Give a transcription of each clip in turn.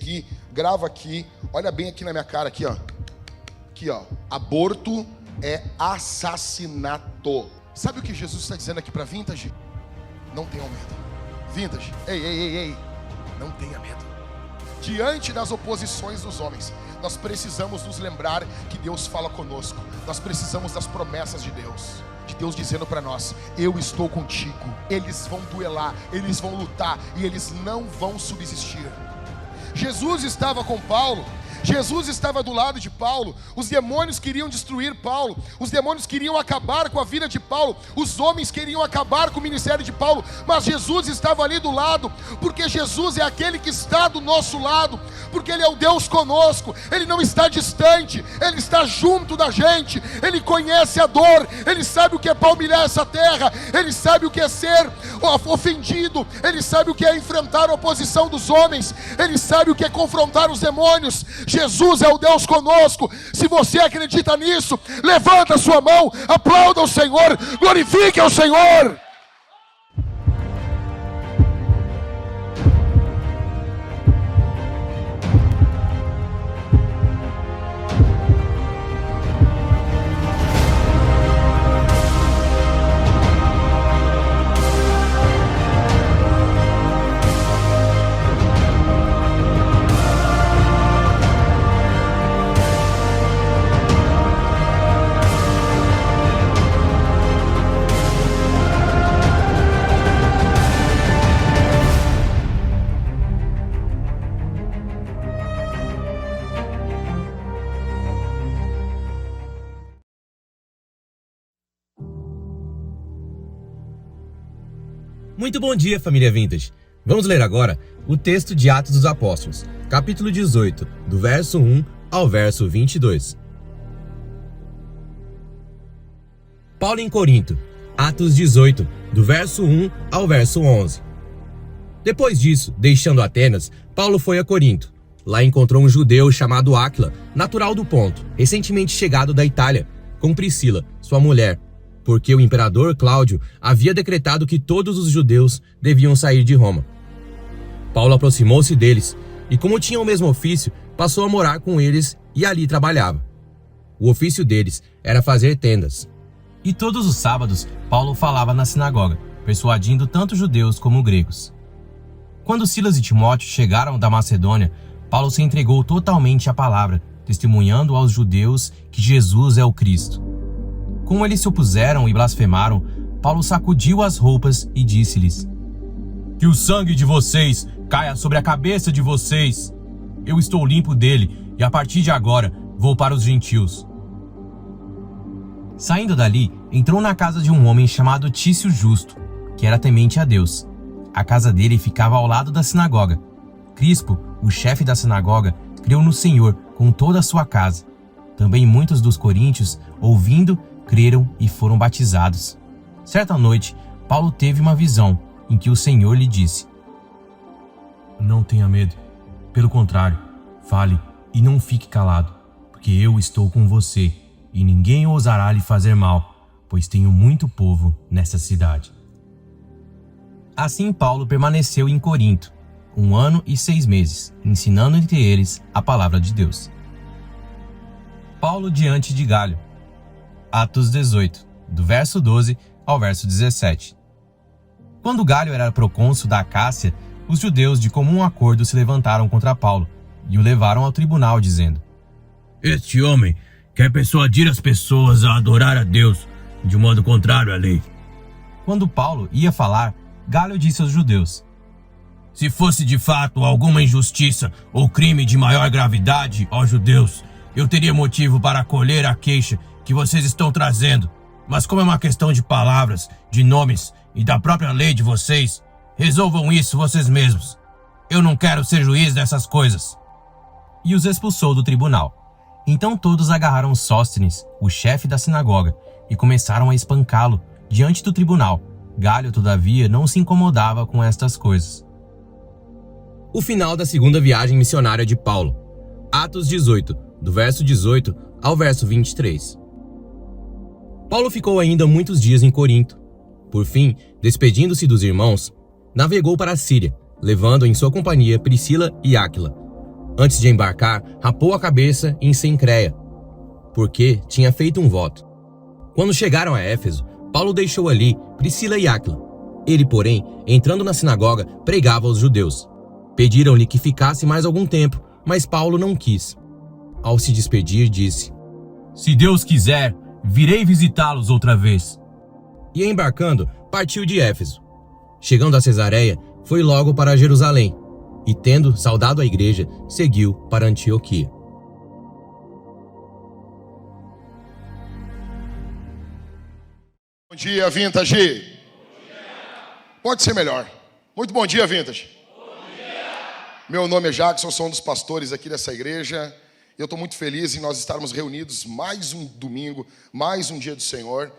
aqui, grava aqui, olha bem aqui na minha cara, aqui ó. Aqui ó, aborto é assassinato. Sabe o que Jesus está dizendo aqui para Vintage? Não tenham medo. Vintage, ei, não tenha medo. Diante das oposições dos homens, nós precisamos nos lembrar que Deus fala conosco. Nós precisamos das promessas de Deus. De Deus dizendo para nós: eu estou contigo. Eles vão duelar, eles vão lutar e eles não vão subsistir. Jesus estava com Paulo. Jesus estava do lado de Paulo. Os demônios queriam destruir Paulo. Os demônios queriam acabar com a vida de Paulo. Os homens queriam acabar com o ministério de Paulo. Mas Jesus estava ali do lado, porque Jesus é aquele que está do nosso lado, porque Ele é o Deus conosco. Ele não está distante, Ele está junto da gente. Ele conhece a dor, Ele sabe o que é palmilhar essa terra, Ele sabe o que é ser ofendido, Ele sabe o que é enfrentar a oposição dos homens, Ele sabe o que é confrontar os demônios. Jesus é o Deus conosco. Se você acredita nisso, levanta a sua mão, aplauda o Senhor, glorifique ao Senhor. Muito bom dia, família Vintage. Vamos ler agora o texto de Atos dos Apóstolos, capítulo 18, do verso 1 ao verso 22. Paulo em Corinto, Atos 18, do verso 1 ao verso 11. Depois disso, deixando Atenas, Paulo foi a Corinto. Lá encontrou um judeu chamado Áquila, natural do Ponto, recentemente chegado da Itália, com Priscila, sua mulher, porque o imperador Cláudio havia decretado que todos os judeus deviam sair de Roma. Paulo aproximou-se deles e, como tinham o mesmo ofício, passou a morar com eles e ali trabalhava. O ofício deles era fazer tendas. E todos os sábados, Paulo falava na sinagoga, persuadindo tanto judeus como gregos. Quando Silas e Timóteo chegaram da Macedônia, Paulo se entregou totalmente à palavra, testemunhando aos judeus que Jesus é o Cristo. Como eles se opuseram e blasfemaram, Paulo sacudiu as roupas e disse-lhes: que o sangue de vocês caia sobre a cabeça de vocês. Eu estou limpo dele e a partir de agora vou para os gentios. Saindo dali, entrou na casa de um homem chamado Tício Justo, que era temente a Deus. A casa dele ficava ao lado da sinagoga. Crispo, o chefe da sinagoga, creu no Senhor com toda a sua casa. Também muitos dos coríntios, ouvindo, creram e foram batizados. Certa noite, Paulo teve uma visão em que o Senhor lhe disse: não tenha medo. Pelo contrário, fale e não fique calado, porque eu estou com você e ninguém ousará lhe fazer mal, pois tenho muito povo nessa cidade. Assim Paulo permaneceu em Corinto 1 ano e 6 meses, ensinando entre eles a palavra de Deus. Paulo diante de Galho. Atos 18, do verso 12 ao verso 17. Quando Galho era procônsul da Acácia, os judeus de comum acordo se levantaram contra Paulo e o levaram ao tribunal, dizendo: este homem quer persuadir as pessoas a adorar a Deus de um modo contrário à lei. Quando Paulo ia falar, Galho disse aos judeus: se fosse de fato alguma injustiça ou crime de maior gravidade, ó judeus, eu teria motivo para acolher a queixa que vocês estão trazendo, mas como é uma questão de palavras, de nomes e da própria lei de vocês, resolvam isso vocês mesmos. Eu não quero ser juiz dessas coisas. E os expulsou do tribunal. Então todos agarraram Sóstenes, o chefe da sinagoga, e começaram a espancá-lo diante do tribunal. Galho, todavia, não se incomodava com estas coisas. O final da segunda viagem missionária de Paulo. Atos 18, do verso 18 ao verso 23. Paulo ficou ainda muitos dias em Corinto. Por fim, despedindo-se dos irmãos, navegou para a Síria, levando em sua companhia Priscila e Áquila. Antes de embarcar, rapou a cabeça em Cencreia, porque tinha feito um voto. Quando chegaram a Éfeso, Paulo deixou ali Priscila e Áquila. Ele, porém, entrando na sinagoga, pregava aos judeus. Pediram-lhe que ficasse mais algum tempo, mas Paulo não quis. Ao se despedir, disse: "Se Deus quiser, virei visitá-los outra vez." E embarcando, partiu de Éfeso. Chegando a Cesareia, foi logo para Jerusalém, e tendo saudado a igreja, seguiu para Antioquia. Bom dia, Vintage. Pode ser melhor. Muito bom dia, Vintage. Bom dia. Meu nome é Jackson, sou um dos pastores aqui dessa igreja. Eu estou muito feliz em nós estarmos reunidos mais um domingo, mais um dia do Senhor,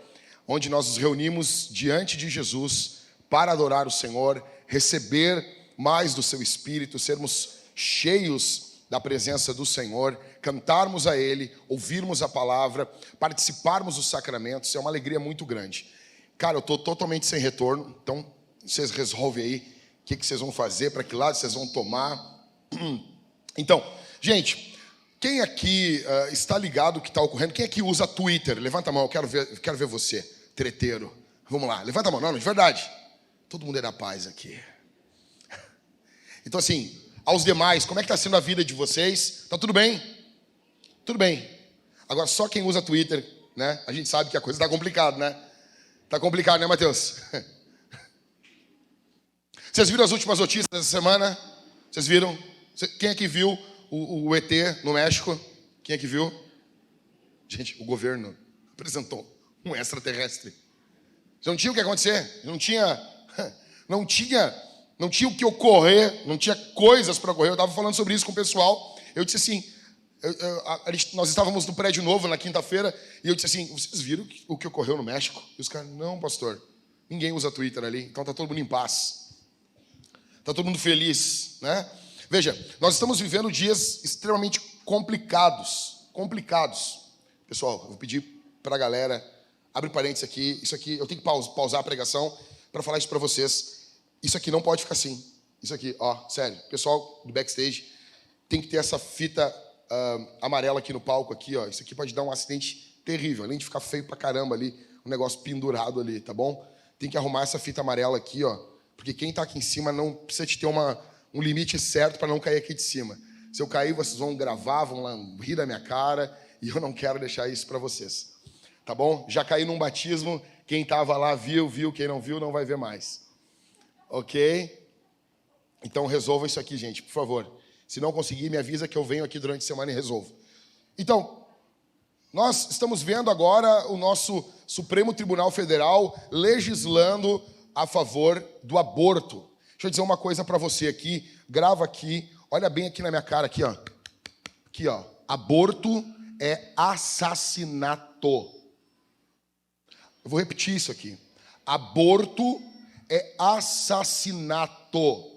onde nós nos reunimos diante de Jesus para adorar o Senhor, receber mais do seu Espírito, sermos cheios da presença do Senhor, cantarmos a Ele, ouvirmos a palavra, participarmos dos sacramentos. É uma alegria muito grande. Cara, eu estou totalmente sem retorno, então vocês resolvem aí o que vocês vão fazer, para que lado vocês vão tomar. Então, gente, quem aqui está ligado o que está ocorrendo? Quem aqui usa Twitter? Levanta a mão, eu quero ver você, treteiro. Vamos lá, levanta a mão. Não, de verdade. Todo mundo é da paz aqui. Então assim, aos demais, como é que está sendo a vida de vocês? Tá tudo bem? Tudo bem. Agora, só quem usa Twitter, né? A gente sabe que a coisa está complicada, né? Tá complicado, né, Matheus? Vocês viram as últimas notícias dessa semana? Vocês viram? Quem aqui viu o ET no México? Quem aqui viu? Gente, o governo apresentou um extraterrestre. Não tinha o que acontecer, não tinha o que ocorrer, não tinha coisas para ocorrer. Eu estava falando sobre isso com o pessoal. Eu disse assim, nós estávamos no prédio novo na quinta-feira, e eu disse assim: vocês viram o que ocorreu no México? E os caras: não, pastor, ninguém usa Twitter ali, então está todo mundo em paz. Está todo mundo feliz, né? Veja, nós estamos vivendo dias extremamente complicados. Pessoal, eu vou pedir para a galera, abre parênteses aqui, isso aqui, eu tenho que pausar a pregação para falar isso para vocês. Isso aqui não pode ficar assim. Isso aqui, ó, sério, pessoal do backstage, tem que ter essa fita amarela aqui no palco, aqui, ó. Isso aqui pode dar um acidente terrível, além de ficar feio pra caramba ali, um negócio pendurado ali, tá bom? Tem que arrumar essa fita amarela aqui, ó, porque quem tá aqui em cima não precisa de ter um limite certo para não cair aqui de cima. Se eu cair, vocês vão gravar, vão lá rir da minha cara, e eu não quero deixar isso para vocês, tá bom? Já caí num batismo, quem tava lá viu, quem não viu não vai ver mais, ok? Então resolva isso aqui, gente, por favor. Se não conseguir, me avisa que eu venho aqui durante a semana e resolvo. Então, nós estamos vendo agora o nosso Supremo Tribunal Federal legislando a favor do aborto. Deixa eu dizer uma coisa para você aqui, grava aqui, olha bem aqui na minha cara, aqui, ó. Aqui, ó. Aborto é assassinato. Eu vou repetir isso aqui. Aborto é assassinato.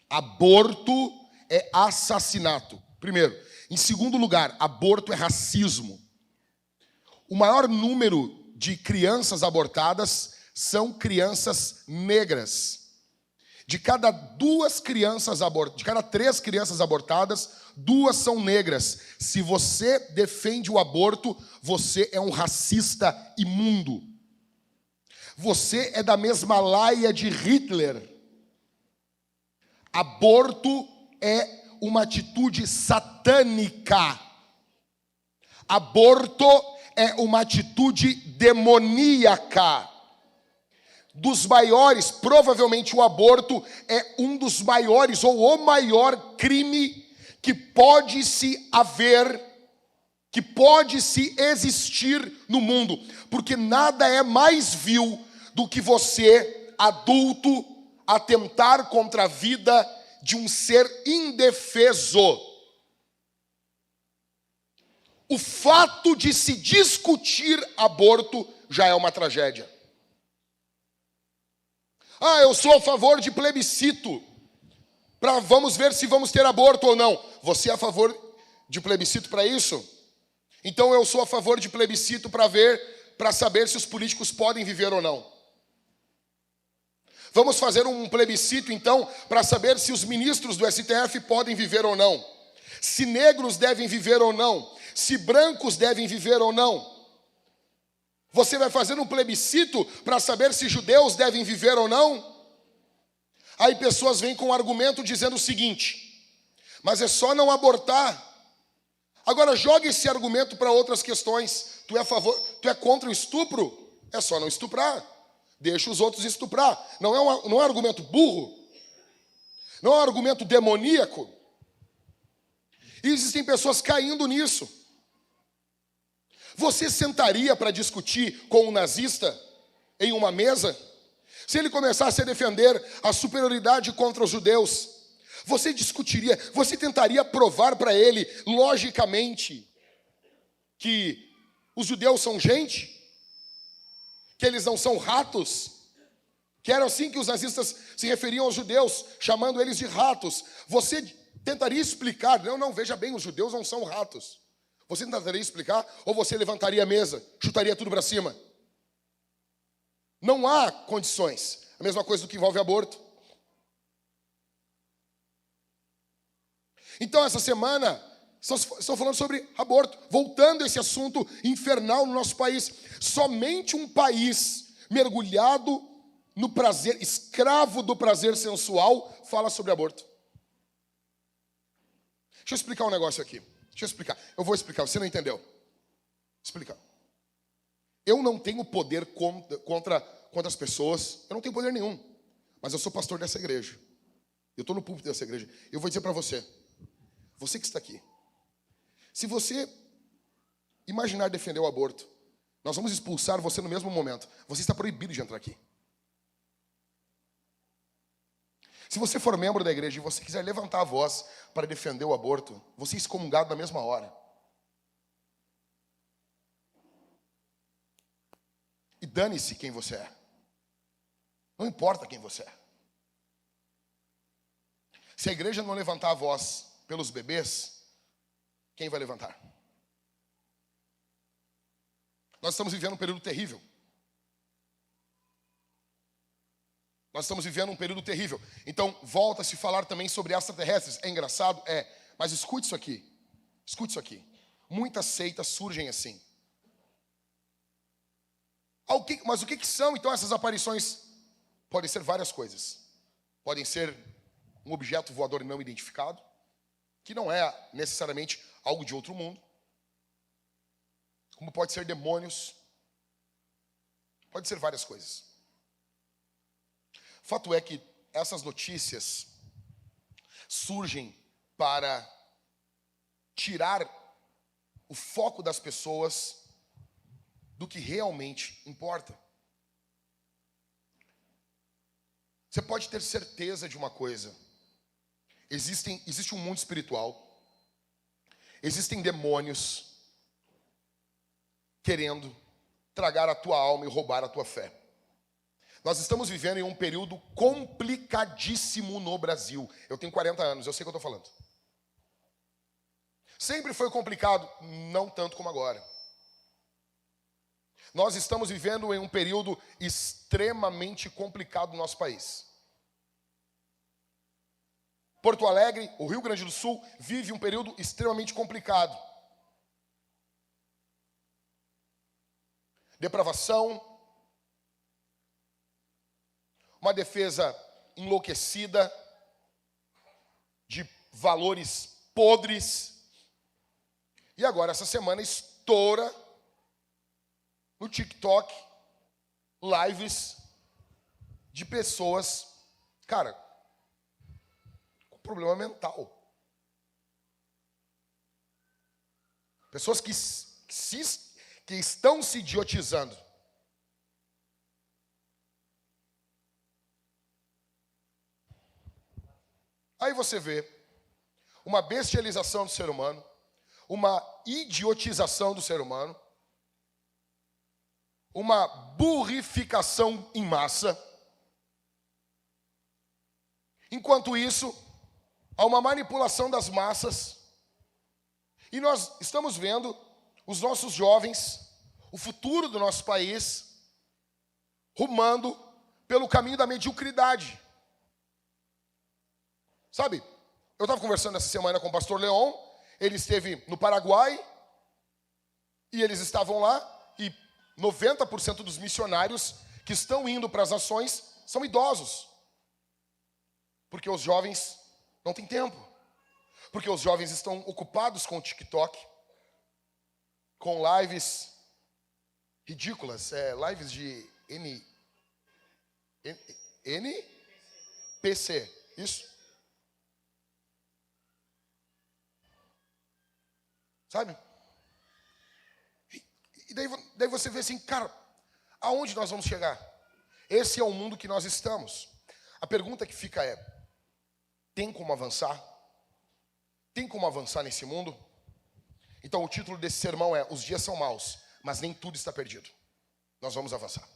Aborto é assassinato. Primeiro. Em segundo lugar, aborto é racismo. O maior número de crianças abortadas são crianças negras. De cada 3 crianças abortadas, 2 são negras. Se você defende o aborto, você é um racista imundo. Você é da mesma laia de Hitler. Aborto é uma atitude satânica. Aborto é uma atitude demoníaca. Dos maiores, provavelmente o aborto é um dos maiores ou o maior crime que pode se haver, que pode se existir no mundo, porque nada é mais vil do que você, adulto, atentar contra a vida de um ser indefeso. O fato de se discutir aborto já é uma tragédia. Ah, eu sou a favor de plebiscito. Vamos ver se vamos ter aborto ou não. Você é a favor de plebiscito para isso? Então eu sou a favor de plebiscito para saber se os políticos podem viver ou não. Vamos fazer um plebiscito então para saber se os ministros do STF podem viver ou não. se negros devem viver ou não, se brancos devem viver ou não. Você vai fazer um plebiscito para saber se judeus devem viver ou não? Aí pessoas vêm com um argumento dizendo o seguinte: mas é só não abortar. Agora jogue esse argumento para outras questões. Tu é contra o estupro? É só não estuprar. Deixa os outros estuprar. Não é um argumento burro. Não é um argumento demoníaco. E existem pessoas caindo nisso. Você sentaria para discutir com um nazista em uma mesa? Se ele começasse a defender a superioridade contra os judeus, você discutiria, você tentaria provar para ele, logicamente, que os judeus são gente? Que eles não são ratos? Que era assim que os nazistas se referiam aos judeus, chamando eles de ratos. Você tentaria explicar, não, veja bem, os judeus não são ratos. Você tentaria explicar ou você levantaria a mesa, chutaria tudo para cima? Não há condições. A mesma coisa do que envolve aborto. Então, essa semana, estou falando sobre aborto. Voltando a esse assunto infernal no nosso país. Somente um país mergulhado no prazer, escravo do prazer sensual, fala sobre aborto. Deixa eu explicar um negócio aqui. Eu vou explicar, você não entendeu. Explicar. Eu não tenho poder contra as pessoas. Eu não tenho poder nenhum. Mas eu sou pastor dessa igreja. Eu estou no púlpito dessa igreja. Eu vou dizer para você. Você que está aqui. Se você imaginar defender o aborto, nós vamos expulsar você no mesmo momento. Você está proibido de entrar aqui. Se você for membro da igreja e você quiser levantar a voz para defender o aborto, você é excomungado na mesma hora. E dane-se quem você é. Não importa quem você é. Se a igreja não levantar a voz pelos bebês, quem vai levantar? Nós estamos vivendo um período terrível. Então, volta a se falar também sobre extraterrestres. É engraçado? É. Mas escute isso aqui. Muitas seitas surgem assim. Mas o que são, então, essas aparições? Podem ser várias coisas. Podem ser um objeto voador não identificado, que não é necessariamente algo de outro mundo. Como pode ser demônios. Pode ser várias coisas. Fato é que essas notícias surgem para tirar o foco das pessoas do que realmente importa. Você pode ter certeza de uma coisa. Existe um mundo espiritual. Existem demônios querendo tragar a tua alma e roubar a tua fé. Nós estamos vivendo em um período complicadíssimo no Brasil. Eu tenho 40 anos, eu sei o que eu estou falando. Sempre foi complicado, não tanto como agora. Nós estamos vivendo em um período extremamente complicado no nosso país. Porto Alegre, o Rio Grande do Sul, vive um período extremamente complicado. Depravação, uma defesa enlouquecida, de valores podres. E agora, essa semana, estoura no TikTok lives de pessoas, cara, com problema mental. Pessoas que estão se idiotizando. Aí você vê uma bestialização do ser humano, uma idiotização do ser humano, uma burrificação em massa. Enquanto isso, há uma manipulação das massas. E nós estamos vendo os nossos jovens, o futuro do nosso país, rumando pelo caminho da mediocridade. Sabe, eu estava conversando essa semana com o pastor Leon, ele esteve no Paraguai, e eles estavam lá, e 90% dos missionários que estão indo para as nações são idosos. Porque os jovens não têm tempo. Porque os jovens estão ocupados com o TikTok, com lives ridículas, lives de NPC, isso? Sabe? E daí você vê assim, cara, aonde nós vamos chegar? Esse é o mundo que nós estamos. A pergunta que fica é, tem como avançar? Tem como avançar nesse mundo? Então o título desse sermão é: os dias são maus, mas nem tudo está perdido. Nós vamos avançar.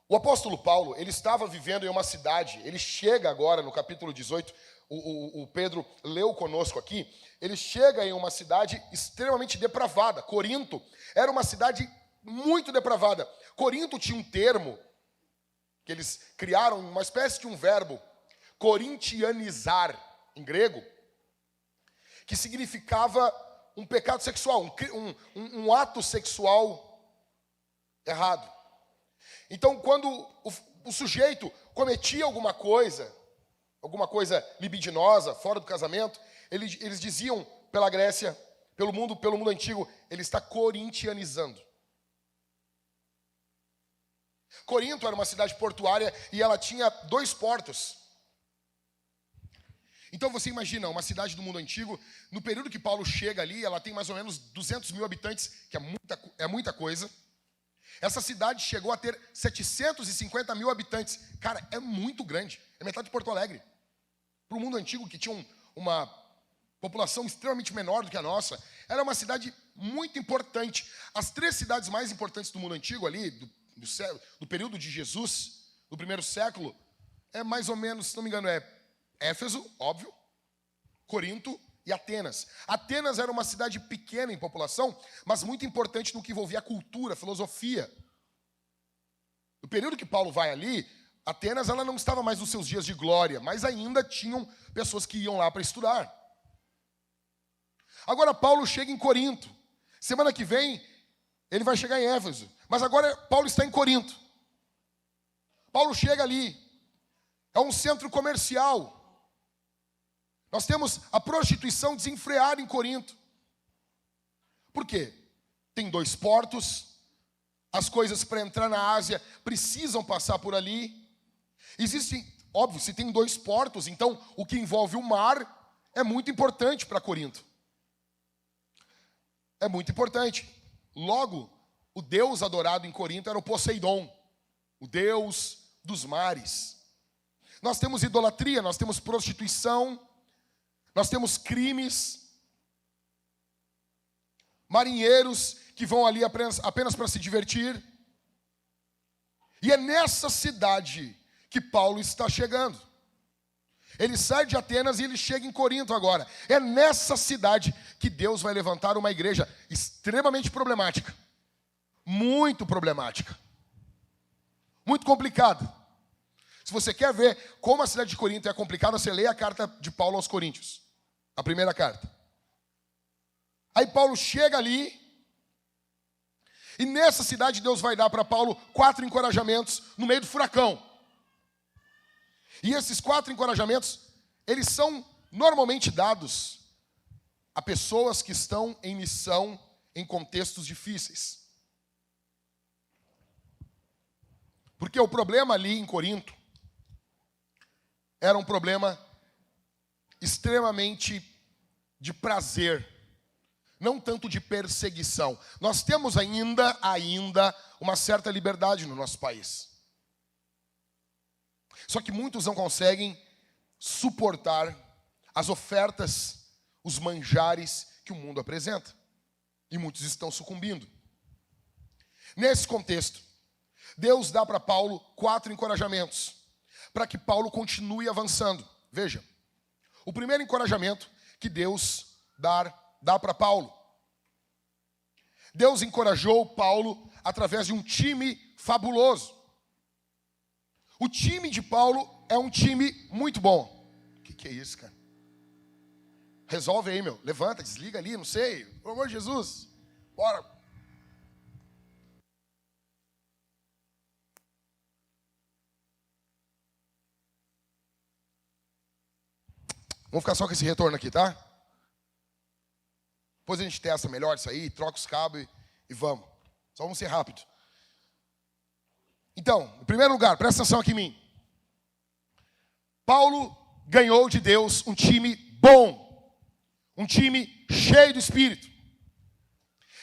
O apóstolo Paulo, ele estava vivendo em uma cidade, ele chega agora no capítulo 18, o Pedro leu conosco aqui, ele chega em uma cidade extremamente depravada. Corinto era uma cidade muito depravada. Corinto tinha um termo, que eles criaram uma espécie de um verbo, corintianizar, em grego, que significava um pecado sexual, um ato sexual errado. Então, quando o sujeito cometia alguma coisa libidinosa, fora do casamento, eles diziam pela Grécia, pelo mundo antigo, ele está corintianizando. Corinto era uma cidade portuária e ela tinha 2 portos. Então você imagina, uma cidade do mundo antigo, no período que Paulo chega ali, ela tem mais ou menos 200 mil habitantes, que é muita coisa. Essa cidade chegou a ter 750 mil habitantes. Cara, é muito grande, é metade de Porto Alegre. Para o mundo antigo, que tinha uma população extremamente menor do que a nossa, era uma cidade muito importante. As 3 cidades mais importantes do mundo antigo ali, do período de Jesus, do primeiro século, é mais ou menos, se não me engano, é Éfeso, óbvio, Corinto e Atenas. Atenas era uma cidade pequena em população, mas muito importante no que envolvia a cultura, a filosofia. No período que Paulo vai ali, Atenas ela não estava mais nos seus dias de glória, mas ainda tinham pessoas que iam lá para estudar. Agora Paulo chega em Corinto. Semana que vem, ele vai chegar em Éfeso. Mas agora Paulo está em Corinto. Paulo chega ali. É um centro comercial. Nós temos a prostituição desenfreada em Corinto. Por quê? Tem 2 portos. As coisas para entrar na Ásia precisam passar por ali. Existem, óbvio, se tem 2 portos, então o que envolve o mar é muito importante para Corinto. É muito importante. Logo, o deus adorado em Corinto era o Poseidon, o deus dos mares. Nós temos idolatria, nós temos prostituição, nós temos crimes, marinheiros que vão ali apenas para se divertir. E é nessa cidade que Paulo está chegando. Ele sai de Atenas e ele chega em Corinto agora. É nessa cidade que Deus vai levantar uma igreja extremamente problemática. Muito problemática. Muito complicada. Se você quer ver como a cidade de Corinto é complicada, você lê a carta de Paulo aos Coríntios. A primeira carta. Aí Paulo chega ali, e nessa cidade Deus vai dar para Paulo 4 encorajamentos no meio do furacão. E esses 4 encorajamentos, eles são normalmente dados a pessoas que estão em missão em contextos difíceis. Porque o problema ali em Corinto era um problema extremamente de prazer, não tanto de perseguição. Nós temos ainda uma certa liberdade no nosso país. Só que muitos não conseguem suportar as ofertas, os manjares que o mundo apresenta. E muitos estão sucumbindo. Nesse contexto, Deus dá para Paulo 4 encorajamentos, para que Paulo continue avançando. Veja, o primeiro encorajamento que Deus dá para Paulo. Deus encorajou Paulo através de um time fabuloso. O time de Paulo é um time muito bom. O que é isso, cara? Resolve aí, meu. Levanta, desliga ali, não sei. Pelo amor de Jesus. Bora. Vamos ficar só com esse retorno aqui, tá? Depois a gente testa melhor isso aí, troca os cabos e vamos. Só vamos ser rápido. Então, em primeiro lugar, presta atenção aqui em mim. Paulo ganhou de Deus um time bom. Um time cheio do Espírito.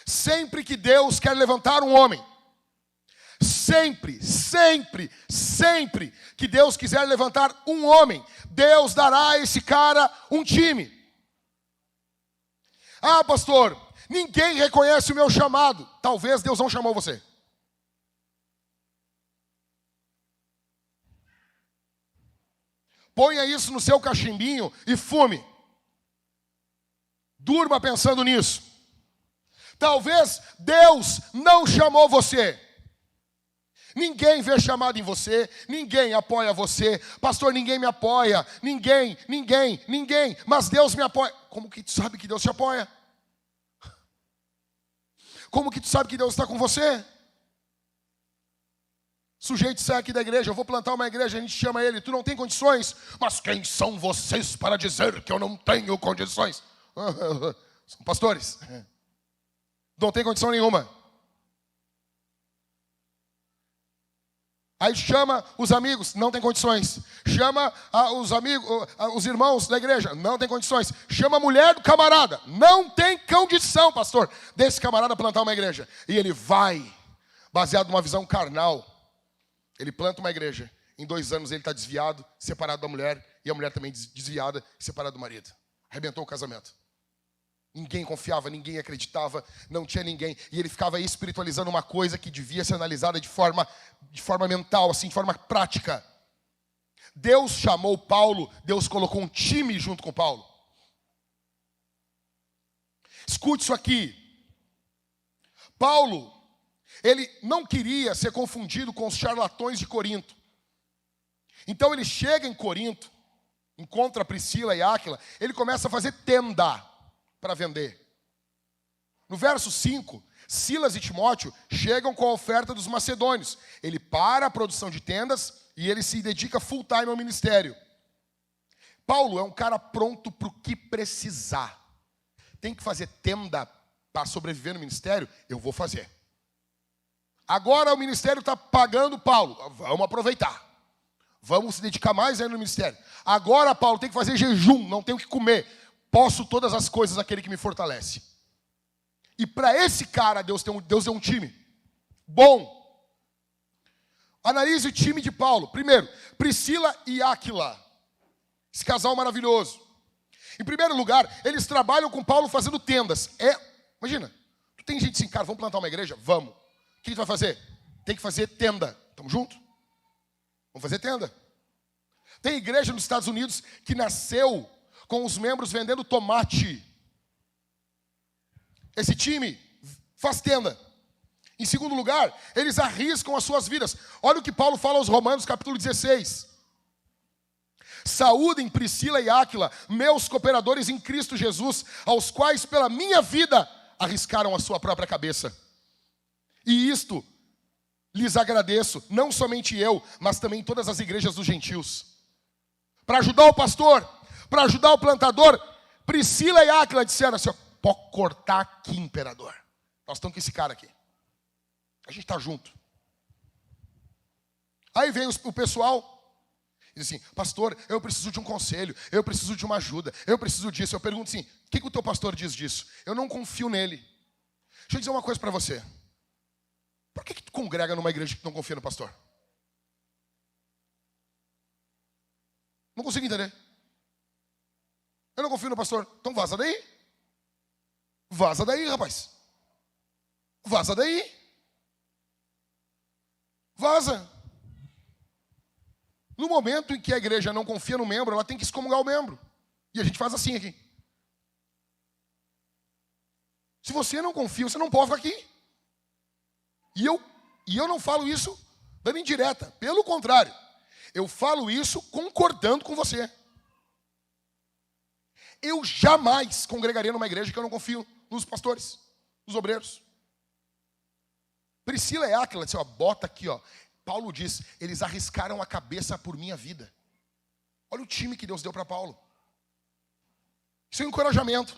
Sempre que Deus quer levantar um homem, sempre que Deus quiser levantar um homem, Deus dará a esse cara um time. Ah, pastor, ninguém reconhece o meu chamado. Talvez Deus não chamou você. Ponha isso no seu cachimbinho e fume. Durma pensando nisso. Talvez Deus não chamou você. Ninguém vê chamado em você, ninguém apoia você. Pastor, ninguém me apoia. Ninguém. Mas Deus me apoia. Como que tu sabe que Deus te apoia? Como que tu sabe que Deus está com você? Sujeito sai aqui da igreja, eu vou plantar uma igreja, a gente chama ele, tu não tem condições. Mas quem são vocês para dizer que eu não tenho condições? São pastores. Não tem condição nenhuma. Aí chama os amigos, não tem condições. Chama os amigos, os irmãos da igreja, não tem condições. Chama a mulher do camarada, não tem condição, pastor, desse camarada plantar uma igreja. E ele vai, baseado numa visão carnal. Ele planta uma igreja. Em 2 anos ele está desviado, separado da mulher, e a mulher também desviada, separada do marido. Arrebentou o casamento. Ninguém confiava, ninguém acreditava, não tinha ninguém. E ele ficava espiritualizando uma coisa que devia ser analisada de forma mental, assim, de forma prática. Deus chamou Paulo, Deus colocou um time junto com Paulo. Escute isso aqui. Paulo, ele não queria ser confundido com os charlatões de Corinto. Então ele chega em Corinto, encontra Priscila e Áquila, ele começa a fazer tenda para vender. No verso 5, Silas e Timóteo chegam com a oferta dos macedônios. Ele para a produção de tendas e ele se dedica full time ao ministério. Paulo é um cara pronto para o que precisar. Tem que fazer tenda para sobreviver no ministério? Eu vou fazer. Agora o ministério está pagando Paulo. Vamos aproveitar. Vamos se dedicar mais ainda no ministério. Agora Paulo tem que fazer jejum, não tem o que comer. Posso todas as coisas naquele que me fortalece. E para esse cara, Deus deu um time bom. Analise o time de Paulo. Primeiro, Priscila e Áquila. Esse casal maravilhoso. Em primeiro lugar, eles trabalham com Paulo fazendo tendas. Imagina, tu tem gente assim, cara, vamos plantar uma igreja? Vamos. O que tu vai fazer? Tem que fazer tenda. Tamo junto? Vamos fazer tenda. Tem igreja nos Estados Unidos que nasceu com os membros vendendo tomate. Esse time faz tenda. Em segundo lugar, eles arriscam as suas vidas. Olha o que Paulo fala aos Romanos, capítulo 16. Saúdem Priscila e Áquila, meus cooperadores em Cristo Jesus, aos quais pela minha vida arriscaram a sua própria cabeça. E isto lhes agradeço, não somente eu, mas também todas as igrejas dos gentios. Para ajudar o pastor, para ajudar o plantador, Priscila e Áquila disseram assim, pode cortar aqui, imperador. Nós estamos com esse cara aqui. A gente está junto. Aí vem o pessoal e diz assim, pastor, eu preciso de um conselho, eu preciso de uma ajuda, eu preciso disso. Eu pergunto assim, o que o teu pastor diz disso? Eu não confio nele. Deixa eu dizer uma coisa para você. Por que tu congrega numa igreja que não confia no pastor? Não consigo entender. Eu não confio no pastor. Então vaza daí. Vaza daí, rapaz. Vaza daí. Vaza. No momento em que a igreja não confia no membro, ela tem que excomungar o membro. E a gente faz assim aqui. Se você não confia, você não pode ficar aqui. E eu não falo isso dando indireta. Pelo contrário, eu falo isso concordando com você. Eu jamais congregaria numa igreja que eu não confio nos pastores, nos obreiros. Priscila e Áquila, disse, ó, bota aqui, ó. Paulo diz, eles arriscaram a cabeça por minha vida. Olha o time que Deus deu para Paulo. Isso é um encorajamento.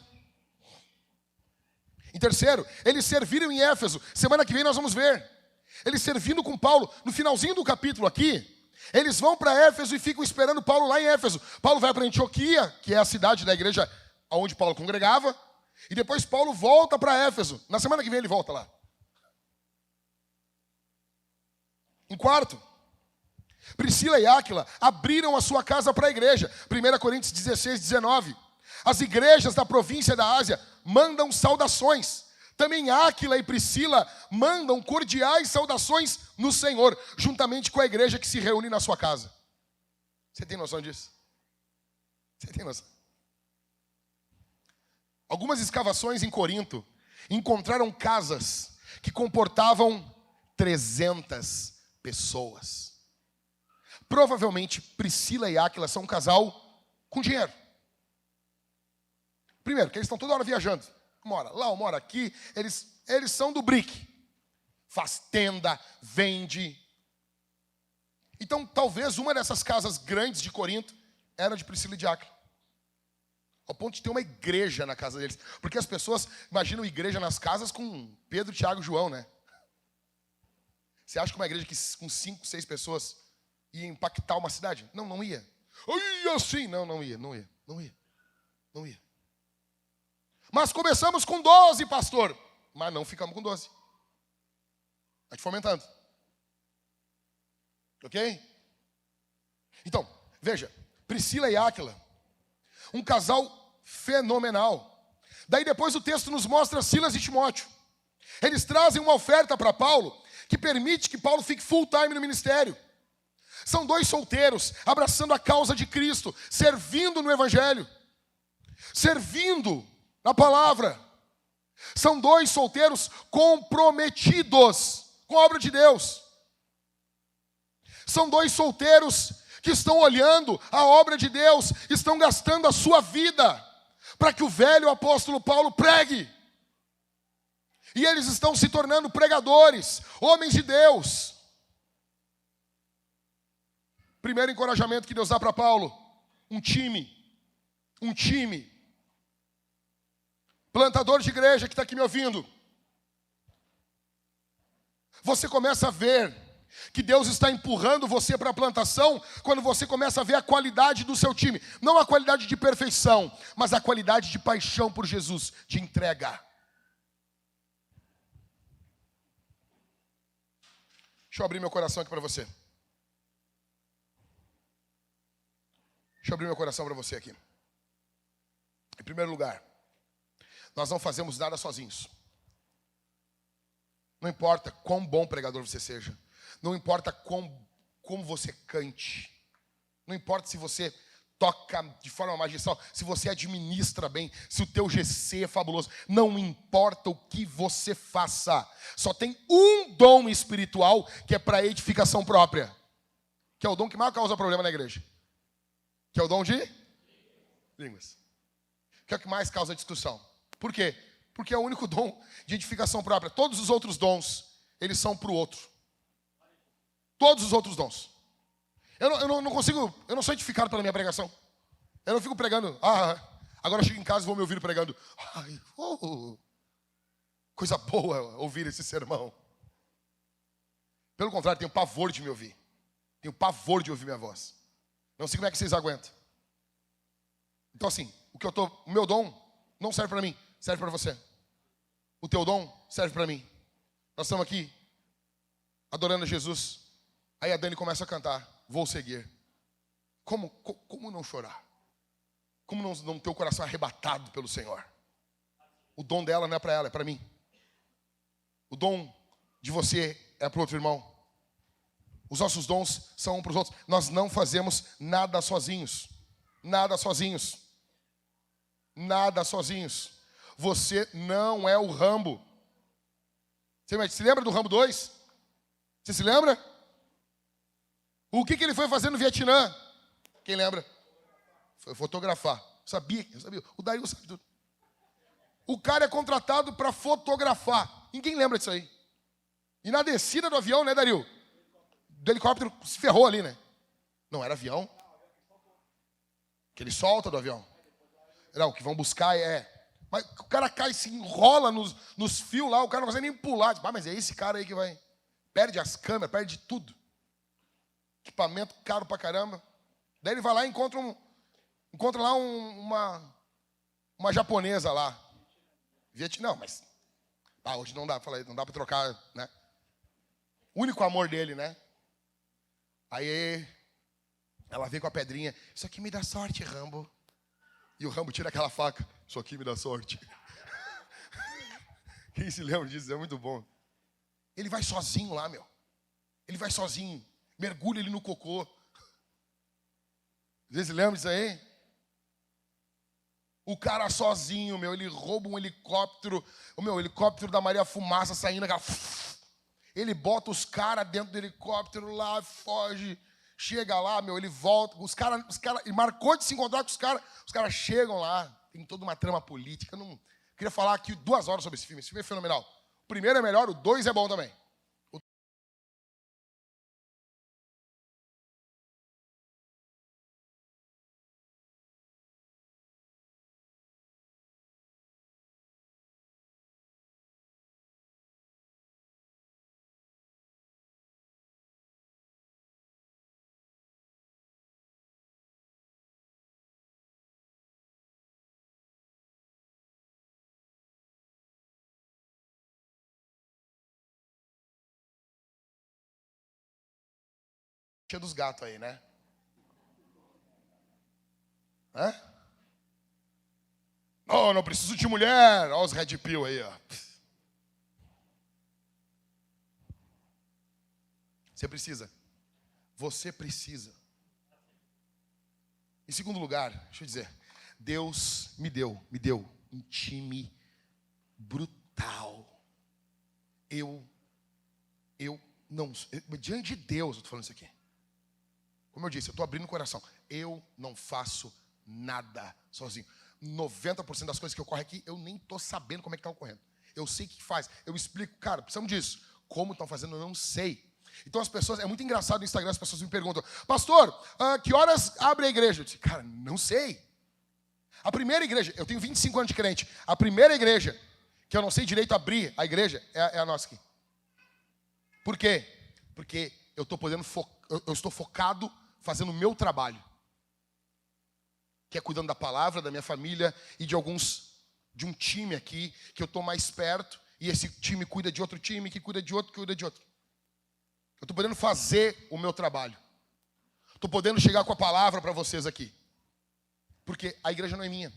Em terceiro, eles serviram em Éfeso. Semana que vem nós vamos ver. Eles servindo com Paulo. No finalzinho do capítulo aqui, eles vão para Éfeso e ficam esperando Paulo lá em Éfeso. Paulo vai para Antioquia, que é a cidade da igreja onde Paulo congregava. E depois Paulo volta para Éfeso. Na semana que vem ele volta lá. Em quarto, Priscila e Áquila abriram a sua casa para a igreja. 1 Coríntios 16, 19. As igrejas da província da Ásia mandam saudações. Também Áquila e Priscila mandam cordiais saudações no Senhor, juntamente com a igreja que se reúne na sua casa. Você tem noção disso? Você tem noção? Algumas escavações em Corinto encontraram casas que comportavam 300 pessoas. Provavelmente Priscila e Áquila são um casal com dinheiro. Primeiro, que eles estão toda hora viajando. Mora lá, mora aqui. Eles são do BRIC. Faz tenda, vende. Então, talvez uma dessas casas grandes de Corinto era de Priscila e de Áquila. Ao ponto de ter uma igreja na casa deles. Porque as pessoas imaginam igreja nas casas com Pedro, Tiago e João, né? Você acha que uma igreja com 5, 6 pessoas ia impactar uma cidade? Não, não ia. Ia assim. Não ia. Mas começamos com 12, pastor. Mas não ficamos com 12. A gente fomentando. Ok? Então, veja. Priscila e Áquila. Um casal fenomenal. Daí depois o texto nos mostra Silas e Timóteo. Eles trazem uma oferta para Paulo que permite que Paulo fique full time no ministério. São 2 solteiros abraçando a causa de Cristo, servindo no evangelho, servindo na palavra. São 2 solteiros comprometidos com a obra de Deus. São 2 solteiros que estão olhando a obra de Deus, estão gastando a sua vida para que o velho apóstolo Paulo pregue. E eles estão se tornando pregadores, homens de Deus. Primeiro encorajamento que Deus dá para Paulo, um time. Plantador de igreja que está aqui me ouvindo. Você começa a ver que Deus está empurrando você para a plantação quando você começa a ver a qualidade do seu time. Não a qualidade de perfeição, mas a qualidade de paixão por Jesus, de entrega. Deixa eu abrir meu coração aqui para você. Deixa eu abrir meu coração para você aqui. Em primeiro lugar, nós não fazemos nada sozinhos. Não importa quão bom pregador você seja. Não importa como você cante. Não importa se você toca de forma magistral, se você administra bem, se o teu GC é fabuloso. Não importa o que você faça. Só tem um dom espiritual que é para edificação própria. Que é o dom que mais causa problema na igreja. Que é o dom de línguas. Que é o que mais causa discussão. Por quê? Porque é o único dom de edificação própria. Todos os outros dons, eles são para o outro. Todos os outros dons. Eu não consigo, eu não sou edificado pela minha pregação. Eu não fico pregando, agora eu chego em casa e vou me ouvir pregando. Coisa boa ouvir esse sermão. Pelo contrário, tenho pavor de me ouvir. Tenho pavor de ouvir minha voz. Não sei como é que vocês aguentam. Então assim, o meu dom não serve para mim, serve para você. O teu dom serve para mim. Nós estamos aqui adorando a Jesus. Aí a Dani começa a cantar, vou seguir. Como não chorar? Como não ter o coração arrebatado pelo Senhor? O dom dela não é para ela, é para mim. O dom de você é para o outro irmão. Os nossos dons são um para os outros. Nós não fazemos nada sozinhos. Nada sozinhos. Nada sozinhos. Você não é o Rambo. Você se lembra do Rambo 2? Você se lembra? O que ele foi fazer no Vietnã? Quem lembra? Foi fotografar. Sabia. O Dario sabe tudo. O cara é contratado para fotografar. Ninguém lembra disso aí. E na descida do avião, né, Dario? Do helicóptero se ferrou ali, né? Não era avião. Que ele solta do avião. Não, o que vão buscar Mas o cara cai, se enrola nos fios lá, o cara não consegue nem pular. Mas é esse cara aí que vai... Perde as câmeras, perde tudo. Equipamento caro pra caramba. Daí ele vai lá e encontra lá uma japonesa lá. Não, mas... hoje não dá pra trocar, né? O único amor dele, né? Aí ela veio com a pedrinha. Isso aqui me dá sorte, Rambo. E o Rambo tira aquela faca. Isso aqui me dá sorte. Quem se lembra disso? É muito bom. Ele vai sozinho lá, meu. Ele vai sozinho. Mergulha ele no cocô. Vocês se lembram disso aí? O cara sozinho, meu. Ele rouba um helicóptero. O helicóptero da Maria Fumaça saindo. Ele bota os caras dentro do helicóptero lá, foge. Chega lá, meu, ele volta. Os caras, ele marcou de se encontrar com os caras chegam lá. Tem toda uma trama política. Eu não queria falar aqui 2 horas sobre esse filme. Esse filme é fenomenal. O primeiro é melhor, o 2 é bom também. Cheio dos gatos aí, né? Hã? Não preciso de mulher. Olha os Red Pill aí, ó. Você precisa. Você precisa. Em segundo lugar, deixa eu dizer, Deus me deu um time brutal. Diante de Deus, eu estou falando isso aqui. Como eu disse, eu estou abrindo o coração. Eu não faço nada sozinho. 90% das coisas que ocorrem aqui, eu nem estou sabendo como é que está ocorrendo. Eu sei o que faz. Eu explico, cara, precisamos disso. Como estão fazendo, eu não sei. Então as pessoas, é muito engraçado no Instagram, as pessoas me perguntam, pastor, que horas abre a igreja? Eu disse, cara, não sei. A primeira igreja, eu tenho 25 anos de crente. A primeira igreja, que eu não sei direito abrir a igreja, é a nossa aqui. Por quê? Porque eu estou focado fazendo o meu trabalho, que é cuidando da palavra, da minha família e de um time aqui, que eu estou mais perto, e esse time cuida de outro time, que cuida de outro, que cuida de outro. Eu estou podendo fazer o meu trabalho. Estou podendo chegar com a palavra para vocês aqui. Porque a igreja não é minha.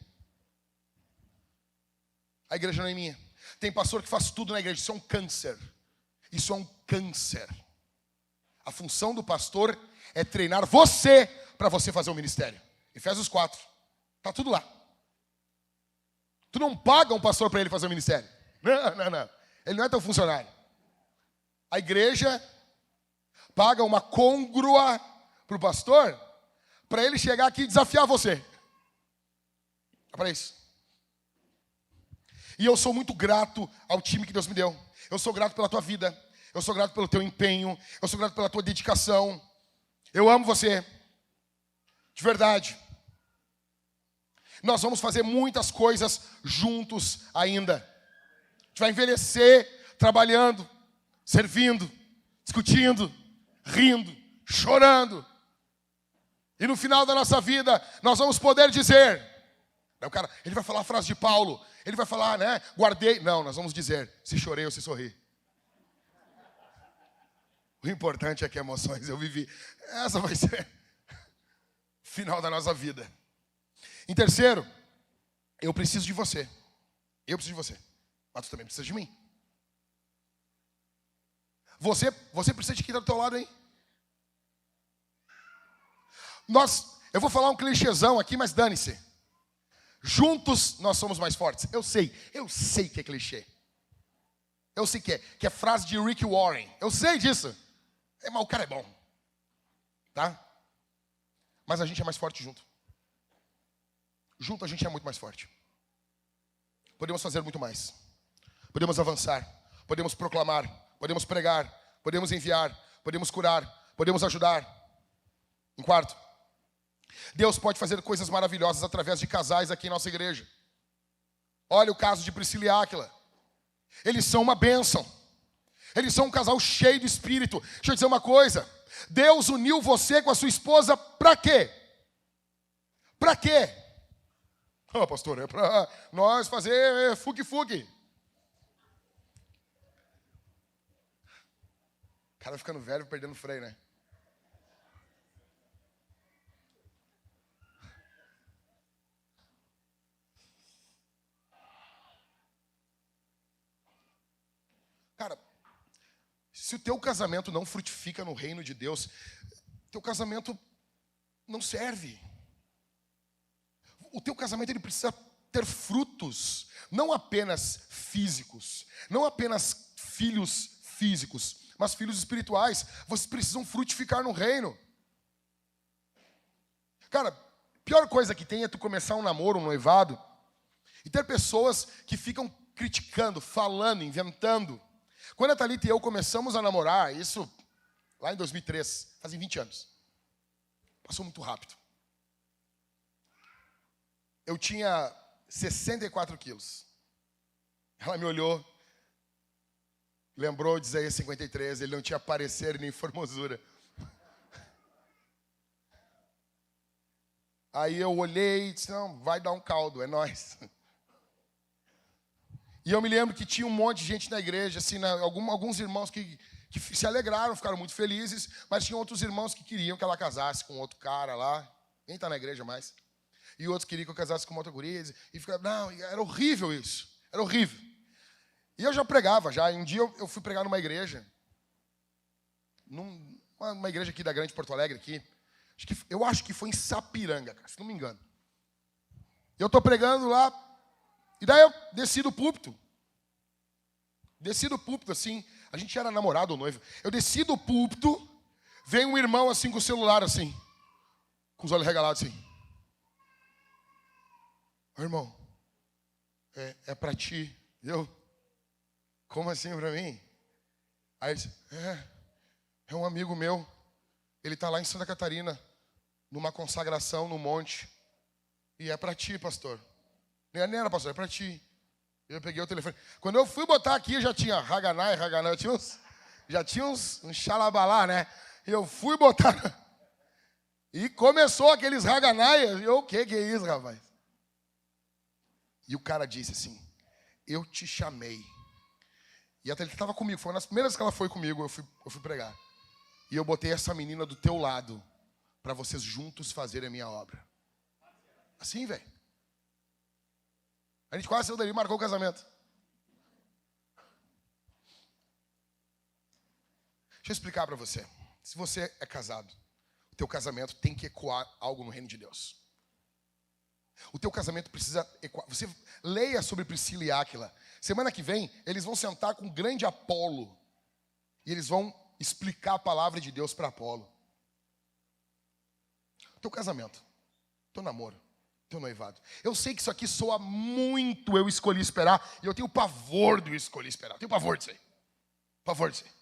A igreja não é minha. Tem pastor que faz tudo na igreja, isso é um câncer. Isso é um câncer. A função do pastor é treinar você para você fazer o ministério. Efésios 4. Está tudo lá. Tu não paga um pastor para ele fazer o ministério. Não. Ele não é teu funcionário. A igreja paga uma côngrua para o pastor para ele chegar aqui e desafiar você. É para isso. E eu sou muito grato ao time que Deus me deu. Eu sou grato pela tua vida. Eu sou grato pelo teu empenho. Eu sou grato pela tua dedicação. Eu amo você. De verdade. Nós vamos fazer muitas coisas juntos ainda. A gente vai envelhecer trabalhando, servindo, discutindo, rindo, chorando. E no final da nossa vida, nós vamos poder dizer... O cara, ele vai falar a frase de Paulo. Ele vai falar, né? Guardei. Não, nós vamos dizer, se chorei ou se sorri. O importante é que emoções eu vivi. Essa vai ser o final da nossa vida. Em terceiro, eu preciso de você. Eu preciso de você. Mas tu também precisa de mim. Você precisa de quem está do teu lado, hein? Eu vou falar um clichêzão aqui, mas dane-se. Juntos nós somos mais fortes. Eu sei que é clichê. Eu sei que é frase de Rick Warren. Eu sei disso. Mas o cara é bom. Tá? Mas a gente é mais forte junto. Junto a gente é muito mais forte. Podemos fazer muito mais. Podemos avançar. Podemos proclamar. Podemos pregar. Podemos enviar. Podemos curar. Podemos ajudar. Em quarto, Deus pode fazer coisas maravilhosas através de casais aqui em nossa igreja. Olha o caso de Priscila e Áquila. Eles são uma bênção. Eles são um casal cheio de espírito. Deixa eu dizer uma coisa. Deus uniu você com a sua esposa para quê? Para quê? Ah, pastor, é para nós fazer fugue-fugue. O cara ficando velho, perdendo freio, né? Cara, se o teu casamento não frutifica no reino de Deus, teu casamento não serve. O teu casamento ele precisa ter frutos, não apenas físicos, não apenas filhos físicos, mas filhos espirituais. Vocês precisam frutificar no reino. Cara, pior coisa que tem é tu começar um namoro, um noivado, e ter pessoas que ficam criticando, falando, inventando. Quando a Thalita e eu começamos a namorar, isso lá em 2003, fazem 20 anos. Passou muito rápido. Eu tinha 64 quilos. Ela me olhou, lembrou de Isaías 53, ele não tinha parecer nem formosura. Aí eu olhei e disse, não, vai dar um caldo, é nóis. E eu me lembro que tinha um monte de gente na igreja, assim, alguns irmãos que se alegraram, ficaram muito felizes, mas tinha outros irmãos que queriam que ela casasse com outro cara lá, nem está na igreja mais. E outros queriam que eu casasse com uma outra guria, e ficava, não, era horrível isso, era horrível. E eu já pregava, já. Um dia eu fui pregar numa igreja, numa igreja aqui da Grande Porto Alegre, aqui. Eu acho que foi em Sapiranga, cara, se não me engano. Eu estou pregando lá, e daí eu desci do púlpito. Desci do púlpito, assim, a gente era namorado ou noivo. Eu desci do púlpito, veio um irmão assim com o celular, assim, com os olhos regalados, assim. Ô, irmão, é para ti. Eu, como assim para mim? Aí ele disse, é um amigo meu. Ele está lá em Santa Catarina, numa consagração no monte. E é para ti, pastor. Nem era, pastor, é para ti. Eu peguei o telefone. Quando eu fui botar aqui, já tinha Haganai, já tinha uns xalabalá, né? E eu fui botar. E começou aqueles Haganai. Eu, o que é isso, rapaz? E o cara disse assim, eu te chamei. E a Thalita estava comigo, foi uma das primeiras que ela foi comigo, eu fui pregar. E eu botei essa menina do teu lado, para vocês juntos fazerem a minha obra. Assim, velho. A gente quase saiu dali e marcou o casamento. Deixa eu explicar para você. Se você é casado, o teu casamento tem que ecoar algo no reino de Deus. O teu casamento precisa ecoar. Você leia sobre Priscila e Áquila. Semana que vem, eles vão sentar com o grande Apolo. E eles vão explicar a palavra de Deus para Apolo. Teu casamento, teu namoro, teu noivado. Eu sei que isso aqui soa muito eu escolhi esperar. E eu tenho pavor do escolhi esperar. Eu tenho pavor disso aí. Pavor disso aí.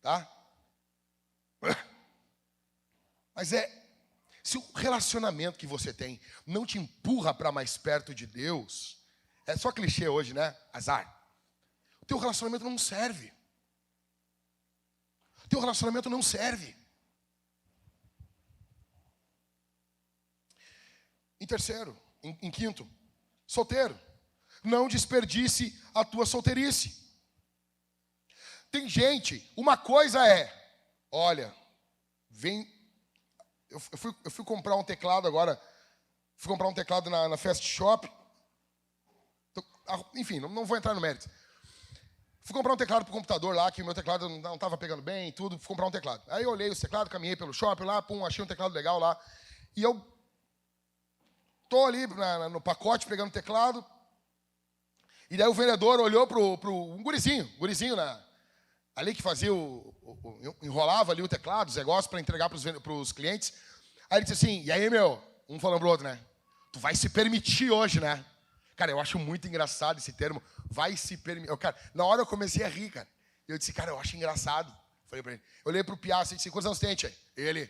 Tá? Mas se o relacionamento que você tem não te empurra para mais perto de Deus, é só clichê hoje, né? Azar. O teu relacionamento não serve. O teu relacionamento não serve. Em terceiro, em quinto, solteiro. Não desperdice a tua solteirice. Tem gente, uma coisa olha, vem. Eu fui comprar um teclado agora. Fui comprar um teclado na Fast Shop. Enfim, não vou entrar no mérito. Fui comprar um teclado pro computador lá, que o meu teclado não estava pegando bem e tudo. Fui comprar um teclado. Aí eu olhei o teclado, caminhei pelo shopping lá, achei um teclado legal lá. E eu tô ali no pacote pegando o teclado. E daí o vendedor olhou pro um gurizinho ali que fazia enrolava ali o teclado, os negócios para entregar para os clientes. Aí ele disse assim, e aí, meu, um falando pro outro, né? Tu vai se permitir hoje, né? Cara, eu acho muito engraçado esse termo, vai se permitir. Cara, na hora eu comecei a rir, cara. Eu disse, cara, eu acho engraçado. Falei pra ele. Eu olhei pro Piá, assim, disse, quantos anos tem, tia? Ele,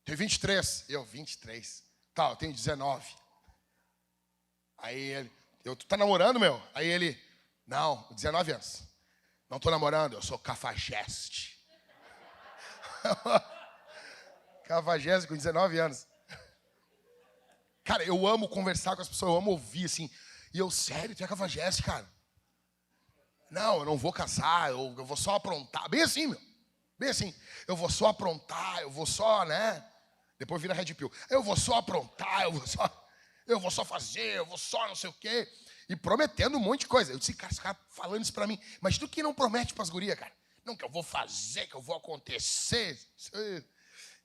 tem 23. Eu, 23. Tá, eu tenho 19. Aí ele, tu tá namorando, meu? Aí ele, não, 19 anos. Não tô namorando, eu sou cafajeste. Cafajeste com 19 anos. Cara, eu amo conversar com as pessoas, eu amo ouvir, assim. E eu, sério, tu é cafajeste, cara? Não, eu não vou casar, eu vou só aprontar. Bem assim, meu. Bem assim. Eu vou só aprontar, eu vou só, né? Depois vira Red Pill. Eu vou só aprontar, eu vou só fazer, eu vou só não sei o quê. E prometendo um monte de coisa. Eu disse, cara, esse cara falando isso pra mim. Mas tu que não promete pras gurias, cara? Não, que eu vou fazer, que eu vou acontecer.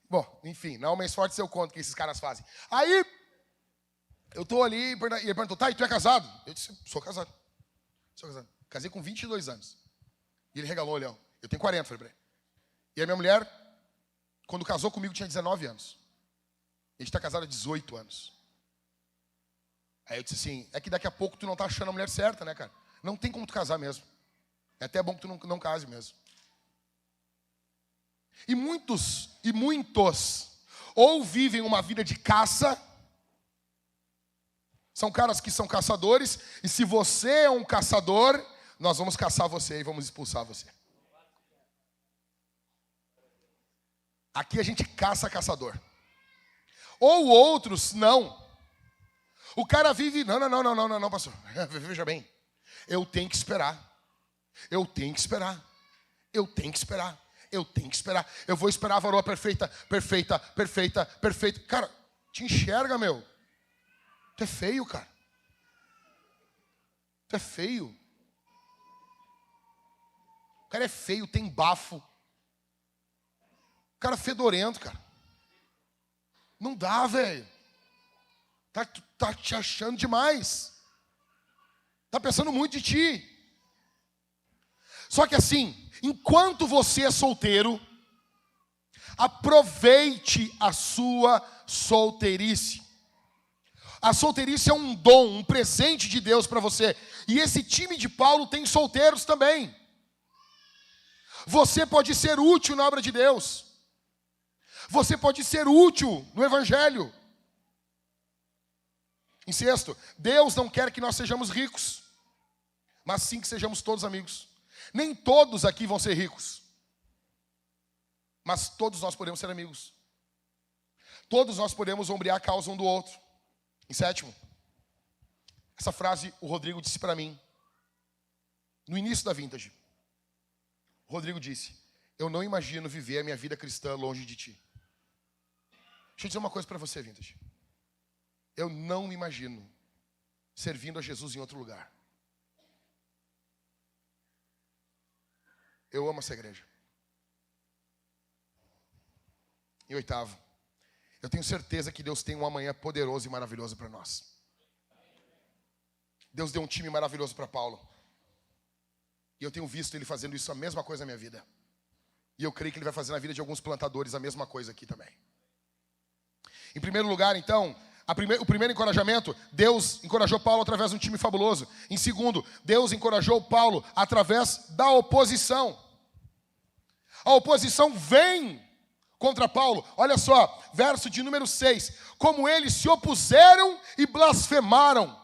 Bom, enfim, não é o mais forte se eu conto o que esses caras fazem. Aí, eu tô ali, e ele perguntou, tá, e tu é casado? Eu disse, sou casado. Sou casado. Casei com 22 anos. E ele regalou o olhão. Eu tenho 40, falei pra ele. E a minha mulher, quando casou comigo, tinha 19 anos. A gente tá casado há 18 anos. Aí eu disse assim, é que daqui a pouco tu não tá achando a mulher certa, né, cara? Não tem como tu casar mesmo. É até bom que tu não case mesmo. E muitos, ou vivem uma vida de caça, são caras que são caçadores, e se você é um caçador, nós vamos caçar você e vamos expulsar você. Aqui a gente caça caçador. Ou outros, não. O cara vive, não, pastor. Veja bem, eu tenho que esperar. Eu tenho que esperar. Eu tenho que esperar. Eu tenho que esperar. Eu vou esperar a varoa perfeita. Cara, te enxerga, meu. Tu é feio, cara. Tu é feio. O cara é feio, tem bafo. O cara é fedorento, cara. Não dá, velho. Tá te achando demais. Tá pensando muito de ti. Só que assim, enquanto você é solteiro, aproveite a sua solteirice. A solteirice é um dom, um presente de Deus para você. E esse time de Paulo tem solteiros também. Você pode ser útil na obra de Deus. Você pode ser útil no Evangelho. Em sexto, Deus não quer que nós sejamos ricos, mas sim que sejamos todos amigos. Nem todos aqui vão ser ricos, mas todos nós podemos ser amigos. Todos nós podemos ombrear a causa um do outro. Em sétimo, essa frase o Rodrigo disse para mim, no início da Vintage. O Rodrigo disse, eu não imagino viver a minha vida cristã longe de ti. Deixa eu dizer uma coisa para você, Vintage. Eu não me imagino servindo a Jesus em outro lugar. Eu amo essa igreja. E oitavo, eu tenho certeza que Deus tem um amanhã poderoso e maravilhoso para nós. Deus deu um time maravilhoso para Paulo. E eu tenho visto Ele fazendo isso, a mesma coisa na minha vida. E eu creio que Ele vai fazer na vida de alguns plantadores a mesma coisa aqui também. Em primeiro lugar, então, o primeiro encorajamento, Deus encorajou Paulo através de um time fabuloso. Em segundo, Deus encorajou Paulo através da oposição. A oposição vem contra Paulo. Olha só, verso de número 6. Como eles se opuseram e blasfemaram.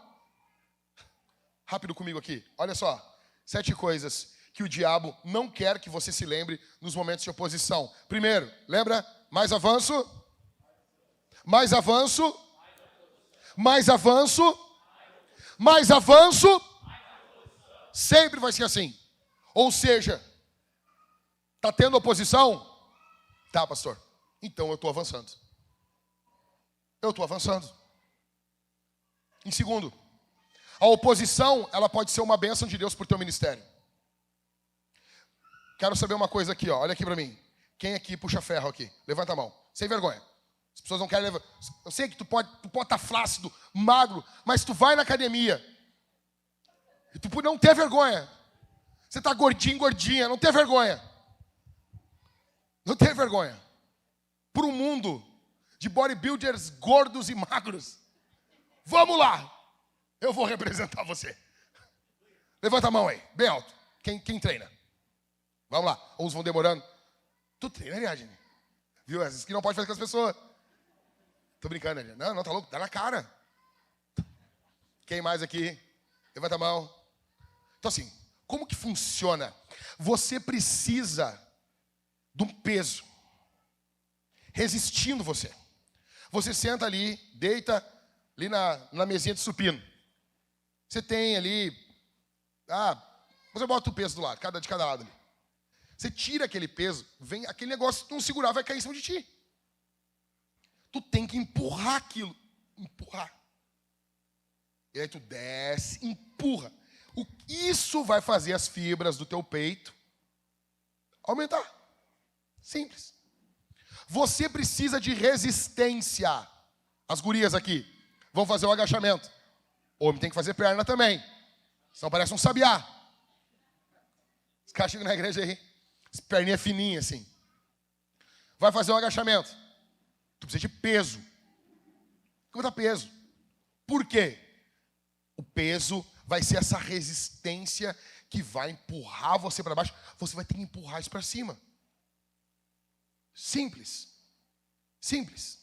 Rápido comigo aqui. Olha só. 7 coisas que o diabo não quer que você se lembre nos momentos de oposição. Primeiro, lembra? Mais avanço. Mais avanço. Mais avanço. Mais avanço. Sempre vai ser assim. Ou seja, está tendo oposição? Tá, pastor. Então eu estou avançando. Eu estou avançando. Em segundo, a oposição, ela pode ser uma bênção de Deus para o teu ministério. Quero saber uma coisa aqui, ó. Olha aqui para mim. Quem aqui puxa ferro aqui? Levanta a mão. Sem vergonha. As pessoas não querem levar. Eu sei que tu pode estar flácido, magro, mas tu vai na academia. E tu não ter vergonha. Você está gordinho, gordinha, não ter vergonha. Não ter vergonha. Para o mundo de bodybuilders gordos e magros. Vamos lá. Eu vou representar você. Levanta a mão aí, bem alto. Quem treina? Vamos lá. Uns vão demorando. Tu treina, Ariadne? Viu? Essas que não pode fazer com as pessoas. Tô brincando, Ariadne. Não, tá louco. Dá na cara. Quem mais aqui? Levanta a mão. Então assim, como que funciona? Você precisa de um peso resistindo você. Você senta ali, deita ali na mesinha de supino. Você tem ali, você bota o peso do lado, de cada lado ali. Você tira aquele peso, vem aquele negócio, tu não segurar, vai cair em cima de ti. Tu tem que empurrar aquilo. Empurrar. E aí tu desce, empurra. Isso vai fazer as fibras do teu peito aumentar. Simples. Você precisa de resistência. As gurias aqui vão fazer o agachamento. Homem tem que fazer perna também. Senão parece um sabiá. Os caras chegam na igreja aí, as perninhas fininhas assim. Vai fazer um agachamento. Tu precisa de peso. Quanto peso? Por quê? O peso vai ser essa resistência que vai empurrar você para baixo. Você vai ter que empurrar isso para cima. Simples. Simples.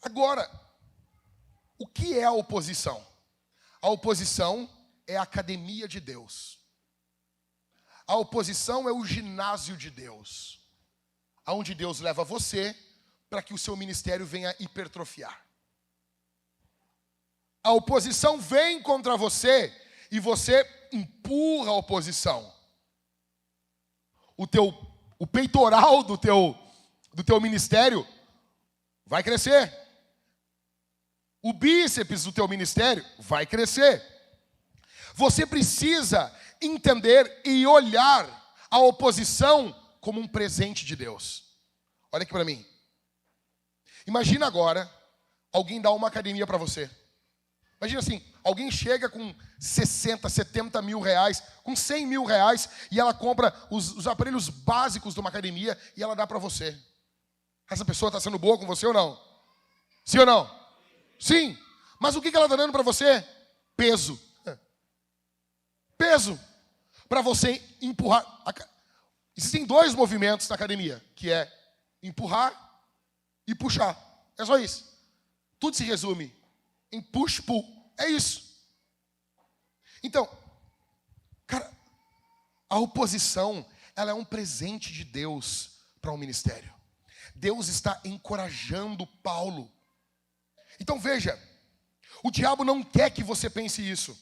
Agora, o que é a oposição? A oposição é a academia de Deus. A oposição é o ginásio de Deus. Aonde Deus leva você para que o seu ministério venha hipertrofiar. A oposição vem contra você e você empurra a oposição. O peitoral do teu ministério vai crescer. O bíceps do teu ministério vai crescer. Você precisa entender e olhar a oposição como um presente de Deus. Olha aqui para mim. Imagina agora alguém dar uma academia para você. Imagina assim, alguém chega com 60, 70 mil reais, com 100 mil reais, e ela compra os aparelhos básicos de uma academia e ela dá para você. Essa pessoa está sendo boa com você ou não? Sim ou não? Sim. Mas o que ela está dando para você? Peso. Peso. Para você empurrar. Existem dois movimentos na academia, que é empurrar e puxar. É só isso. Tudo se resume em push-pull. É isso. Então, cara, a oposição, ela é um presente de Deus para o ministério. Deus está encorajando Paulo. Então veja, o diabo não quer que você pense isso.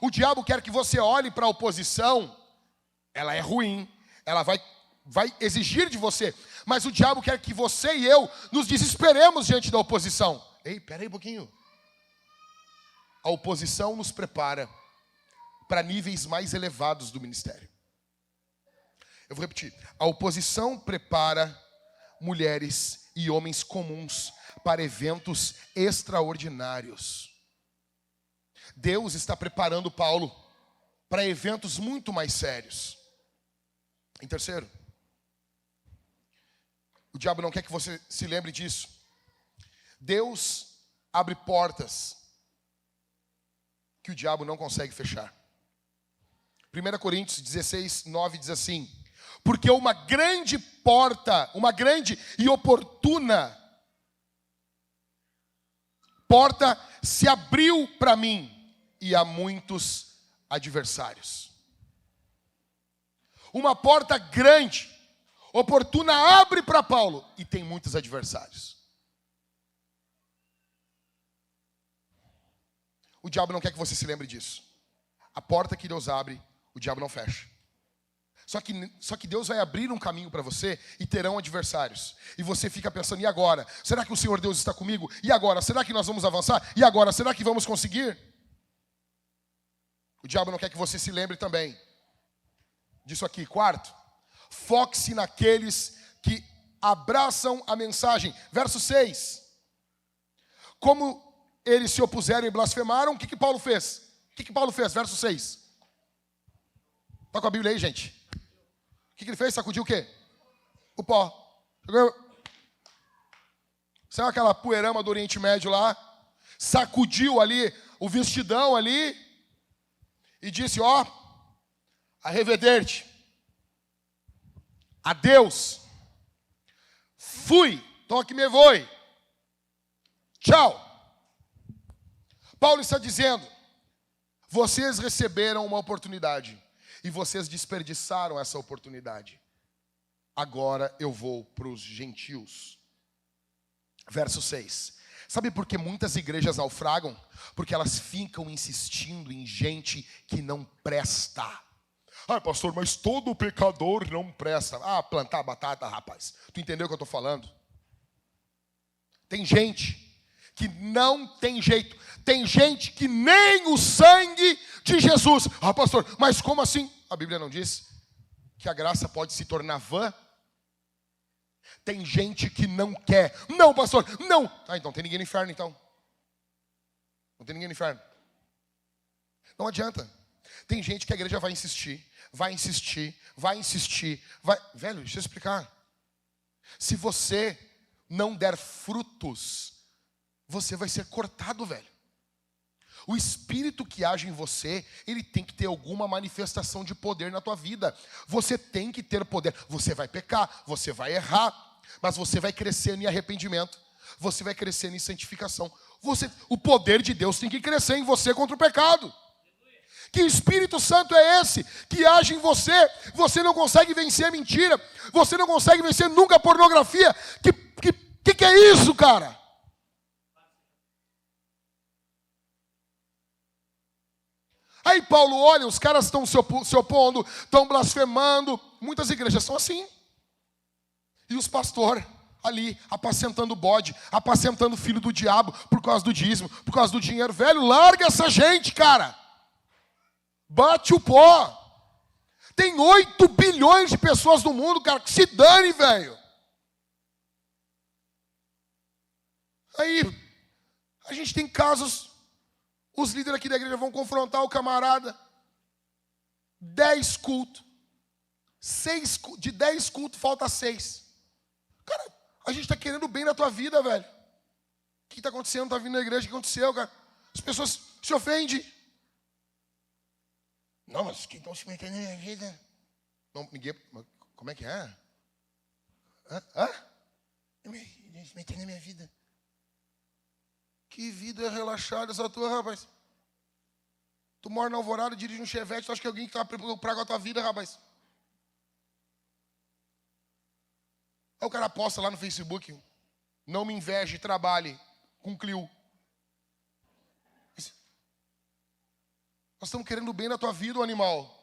O diabo quer que você olhe para a oposição. Ela é ruim, ela vai exigir de você. Mas o diabo quer que você e eu nos desesperemos diante da oposição. Ei, pera aí um pouquinho. A oposição nos prepara para níveis mais elevados do ministério. Eu vou repetir. A oposição prepara mulheres e homens comuns para eventos extraordinários. Deus está preparando Paulo para eventos muito mais sérios. Em terceiro, o diabo não quer que você se lembre disso. Deus abre portas que o diabo não consegue fechar. 1 Coríntios 16, 9 diz assim: porque uma grande porta, uma grande e oportuna porta se abriu para mim e a muitos adversários. Uma porta grande, oportuna, abre para Paulo e tem muitos adversários. O diabo não quer que você se lembre disso. A porta que Deus abre, o diabo não fecha. Só que Deus vai abrir um caminho para você e terão adversários. E você fica pensando, e agora? Será que o Senhor Deus está comigo? E agora? Será que nós vamos avançar? E agora? Será que vamos conseguir? O diabo não quer que você se lembre também disso aqui. Quarto, foque-se naqueles que abraçam a mensagem. Verso 6. Como eles se opuseram e blasfemaram, o que Paulo fez? O que Paulo fez? Verso 6. Está com a Bíblia aí, gente? O que ele fez? Sacudiu o quê? O pó. Sabe aquela poeirama do Oriente Médio lá? Sacudiu ali o vestidão ali e disse, ó, arrivederci, adeus, fui, toque me voe, tchau. Paulo está dizendo, vocês receberam uma oportunidade e vocês desperdiçaram essa oportunidade. Agora eu vou para os gentios. Verso 6. Sabe por que muitas igrejas naufragam? Porque elas ficam insistindo em gente que não presta. Ah, pastor, mas todo pecador não presta. Ah, plantar batata, rapaz. Tu entendeu o que eu estou falando? Tem gente que não tem jeito. Tem gente que nem o sangue de Jesus. Ah, pastor, mas como assim? A Bíblia não diz que a graça pode se tornar vã? Tem gente que não quer. Não, pastor, não. Ah, então tem ninguém no inferno, então. Não tem ninguém no inferno. Não adianta. Tem gente que a igreja vai insistir, vai insistir, vai insistir, vai... Velho, deixa eu explicar. Se você não der frutos, você vai ser cortado, velho. O Espírito que age em você, ele tem que ter alguma manifestação de poder na tua vida. Você tem que ter poder. Você vai pecar, você vai errar, mas você vai crescer em arrependimento. Você vai crescer em santificação. O poder de Deus tem que crescer em você contra o pecado. Que Espírito Santo é esse que age em você? Você não consegue vencer a mentira. Você não consegue vencer nunca a pornografia. Que é isso, cara? Aí Paulo olha, os caras estão se opondo, estão blasfemando. Muitas igrejas são assim. E os pastores ali, apacentando bode, apacentando o filho do diabo, por causa do dízimo, por causa do dinheiro. Velho, larga essa gente, cara. Bate o pó. Tem 8 bilhões de pessoas no mundo, cara, que se dane, velho. Aí, a gente tem casos, os líderes aqui da igreja vão confrontar o camarada. 10 cultos. De 10 cultos, falta 6. Cara, a gente está querendo bem na tua vida, velho. O que está acontecendo? Está vindo na igreja, o que aconteceu, cara? As pessoas se ofendem. Não, mas quem estão se metendo na minha vida? Não, ninguém... Como é que é? Se metendo na minha vida. Que vida relaxada essa tua, rapaz. Tu mora na Alvorada, dirige um Chevette, tu acha que alguém que está preocupado com a tua vida, rapaz? Aí o cara posta lá no Facebook, não me inveje, trabalhe com Clio. Nós estamos querendo bem na tua vida, ô animal.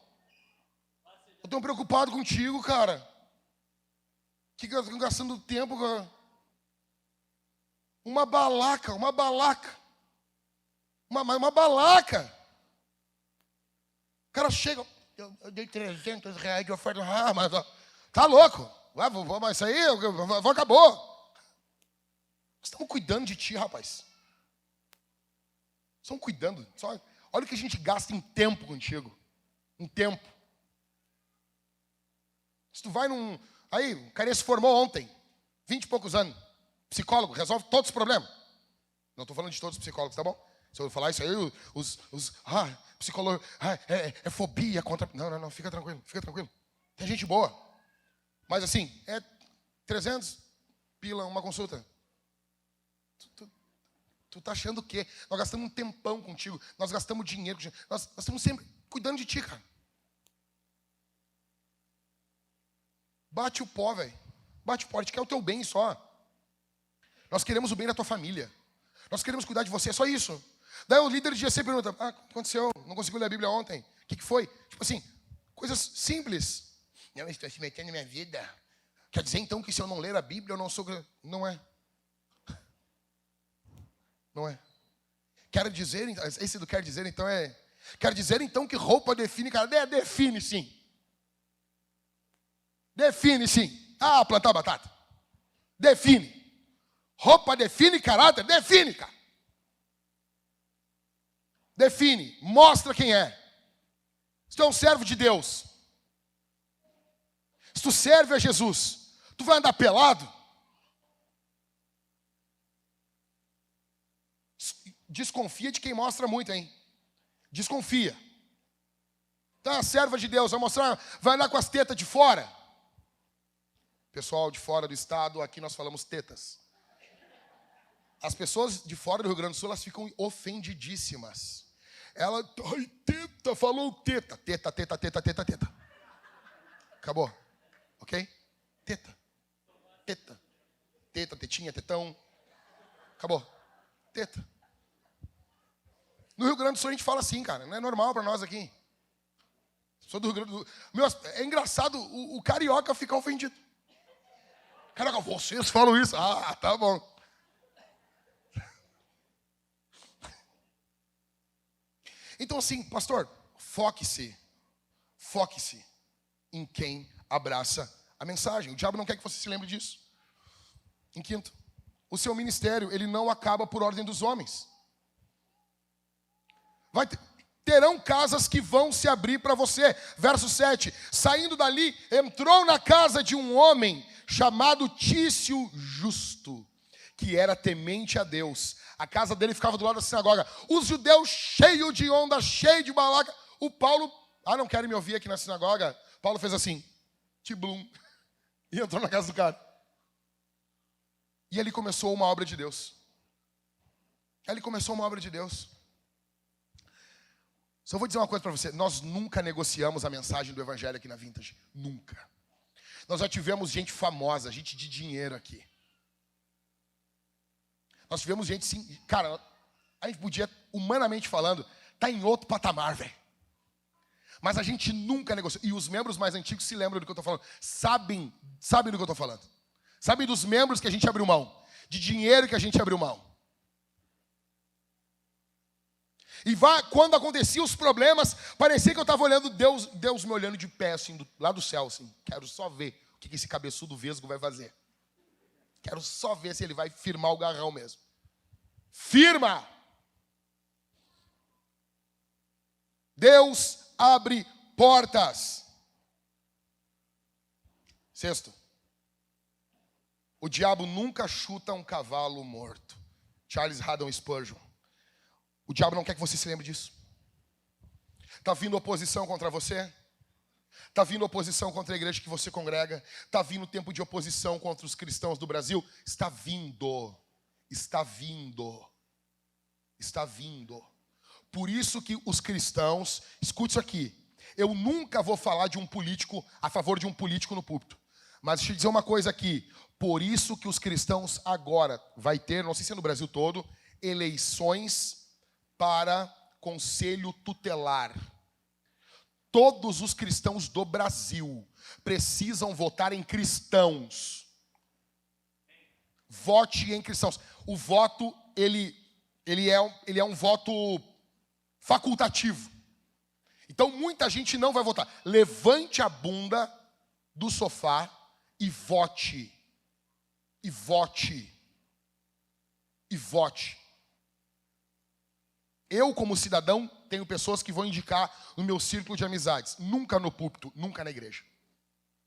Eu estou preocupado contigo, cara. Que estão gastando tempo, cara. Uma balaca. Uma balaca. O cara chega, eu dei R$300 de oferta. Ah, mas tá louco. Mas isso aí, acabou. Nós estamos cuidando de ti, rapaz. Estamos cuidando. Olha o que a gente gasta em tempo contigo. Em tempo. Se tu vai num... Aí, o cara se formou ontem. 20 e poucos anos. Psicólogo, resolve todos os problemas. Não estou falando de todos os psicólogos, tá bom? Se eu falar isso aí, psicólogo... é fobia contra... Não, fica tranquilo. Tem gente boa. Mas assim, 300 pila uma consulta. Tu tá achando o quê? Nós gastamos um tempão contigo. Nós gastamos dinheiro contigo. Nós estamos sempre cuidando de ti, cara. Bate o pó, velho. Bate o pó. A gente quer o teu bem só. Nós queremos o bem da tua família. Nós queremos cuidar de você. É só isso. Daí o líder de GC pergunta, o que aconteceu? Não conseguiu ler a Bíblia ontem. O que foi? Tipo assim, coisas simples. Não, eu estou se metendo na minha vida. Quer dizer então que se eu não ler a Bíblia, eu não sou... Não é. Não é. Quer dizer, esse do quer dizer então é... Quer dizer então que roupa define, cara? Define sim. Define sim. Ah, plantar batata. Define. Roupa define caráter? Define, cara. Define. Mostra quem é. Se tu é um servo de Deus. Se tu serve a Jesus, tu vai andar pelado? desconfia de quem mostra muito, hein? Desconfia. Tá, serva de Deus, vai mostrar, vai lá com as tetas de fora. Pessoal de fora do estado, aqui nós falamos tetas. As pessoas de fora do Rio Grande do Sul, elas ficam ofendidíssimas. Ela, ai, teta, falou teta. Teta, teta, teta, teta, teta. Acabou. Ok? Teta. Teta. Teta, tetinha, tetão. Acabou. Teta. No Rio Grande do Sul a gente fala assim, cara. Não é normal pra nós aqui. Sou do Rio Grande do Sul. Meu, é engraçado o carioca ficar ofendido. Caraca, vocês falam isso? Ah, tá bom. Então assim, pastor, foque-se em quem abraça a mensagem. O diabo não quer que você se lembre disso. Em quinto, o seu ministério, ele não acaba por ordem dos homens. Terão casas que vão se abrir para você. Verso 7, saindo dali, entrou na casa de um homem chamado Tício Justo, que era temente a Deus. A casa dele ficava do lado da sinagoga. Os judeus cheios de onda, cheios de balaca. O Paulo, não querem me ouvir aqui na sinagoga? Paulo fez assim, tiblum, e entrou na casa do cara. E ali começou uma obra de Deus. Só vou dizer uma coisa para você. Nós nunca negociamos a mensagem do evangelho aqui na Vintage. Nunca. Nós já tivemos gente famosa, gente de dinheiro aqui. Nós tivemos gente, sim, cara, a gente podia, humanamente falando, tá em outro patamar, velho. Mas a gente nunca negociou. E os membros mais antigos se lembram do que eu estou falando. Sabem do que eu estou falando. Sabem dos membros que a gente abriu mão. De dinheiro que a gente abriu mão. E quando aconteciam os problemas, parecia que eu estava olhando Deus me olhando de pé, assim, lá do céu, assim. Quero só ver o que esse cabeçudo vesgo vai fazer. Quero só ver se ele vai firmar o garrão mesmo. Firma! Deus abre portas. Sexto, o diabo nunca chuta um cavalo morto. Charles Haddon Spurgeon. O diabo não quer que você se lembre disso. Está vindo oposição contra você? Está vindo oposição contra a igreja que você congrega? Está vindo tempo de oposição contra os cristãos do Brasil? Está vindo. Está vindo. Está vindo. Por isso que os cristãos, escute isso aqui, eu nunca vou falar de um político, a favor de um político no púlpito. Mas deixa eu dizer uma coisa aqui, por isso que os cristãos agora vai ter, não sei se é no Brasil todo, eleições para conselho tutelar. Todos os cristãos do Brasil precisam votar em cristãos. Vote em cristãos. O voto, ele é um voto facultativo. Então, muita gente não vai votar. Levante a bunda do sofá e vote. E vote. E vote. Eu, como cidadão, tenho pessoas que vou indicar no meu círculo de amizades. Nunca no púlpito, nunca na igreja.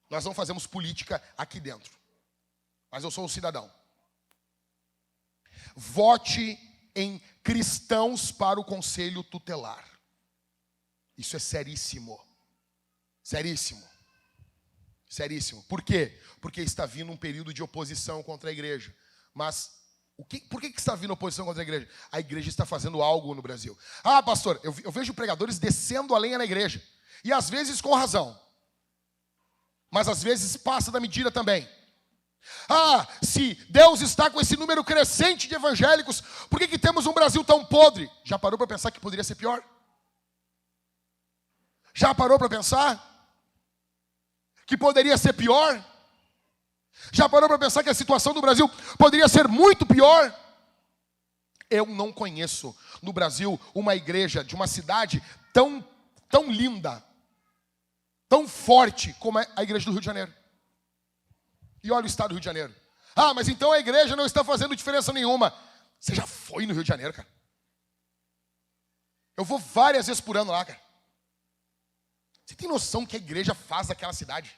Nós não fazemos política aqui dentro. Mas eu sou um cidadão. Vote em cristãos para o conselho tutelar. Isso é seríssimo. Seríssimo. Seríssimo. Por quê? Porque está vindo um período de oposição contra a igreja. Mas por que está vindo oposição contra a igreja? A igreja está fazendo algo no Brasil. Ah, pastor, eu vejo pregadores descendo a lenha na igreja. E às vezes com razão. Mas às vezes passa da medida também. Ah, se Deus está com esse número crescente de evangélicos, por que temos um Brasil tão podre? Já parou para pensar que poderia ser pior? Já parou para pensar que poderia ser pior? Já parou para pensar que a situação do Brasil poderia ser muito pior? Eu não conheço no Brasil uma igreja de uma cidade tão linda, tão forte como a igreja do Rio de Janeiro. E olha o estado do Rio de Janeiro. Ah, mas então a igreja não está fazendo diferença nenhuma. Você já foi no Rio de Janeiro, cara? Eu vou várias vezes por ano lá, cara. Você tem noção que a igreja faz daquela cidade?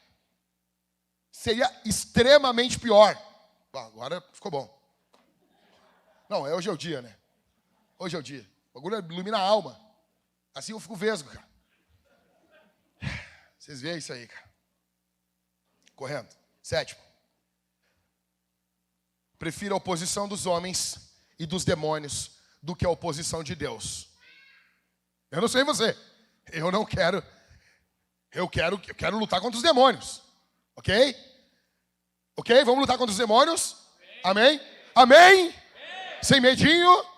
Seria extremamente pior. Agora ficou bom. Não, hoje é o dia, né? Hoje é o dia. O bagulho ilumina a alma. Assim eu fico vesgo, cara. Vocês veem isso aí, cara. Correndo. 7. Prefiro a oposição dos homens e dos demônios do que a oposição de Deus. Eu não sei você. Eu não quero. Eu quero lutar contra os demônios. Ok? Ok? Vamos lutar contra os demônios? Amém? Amém? Sem medinho?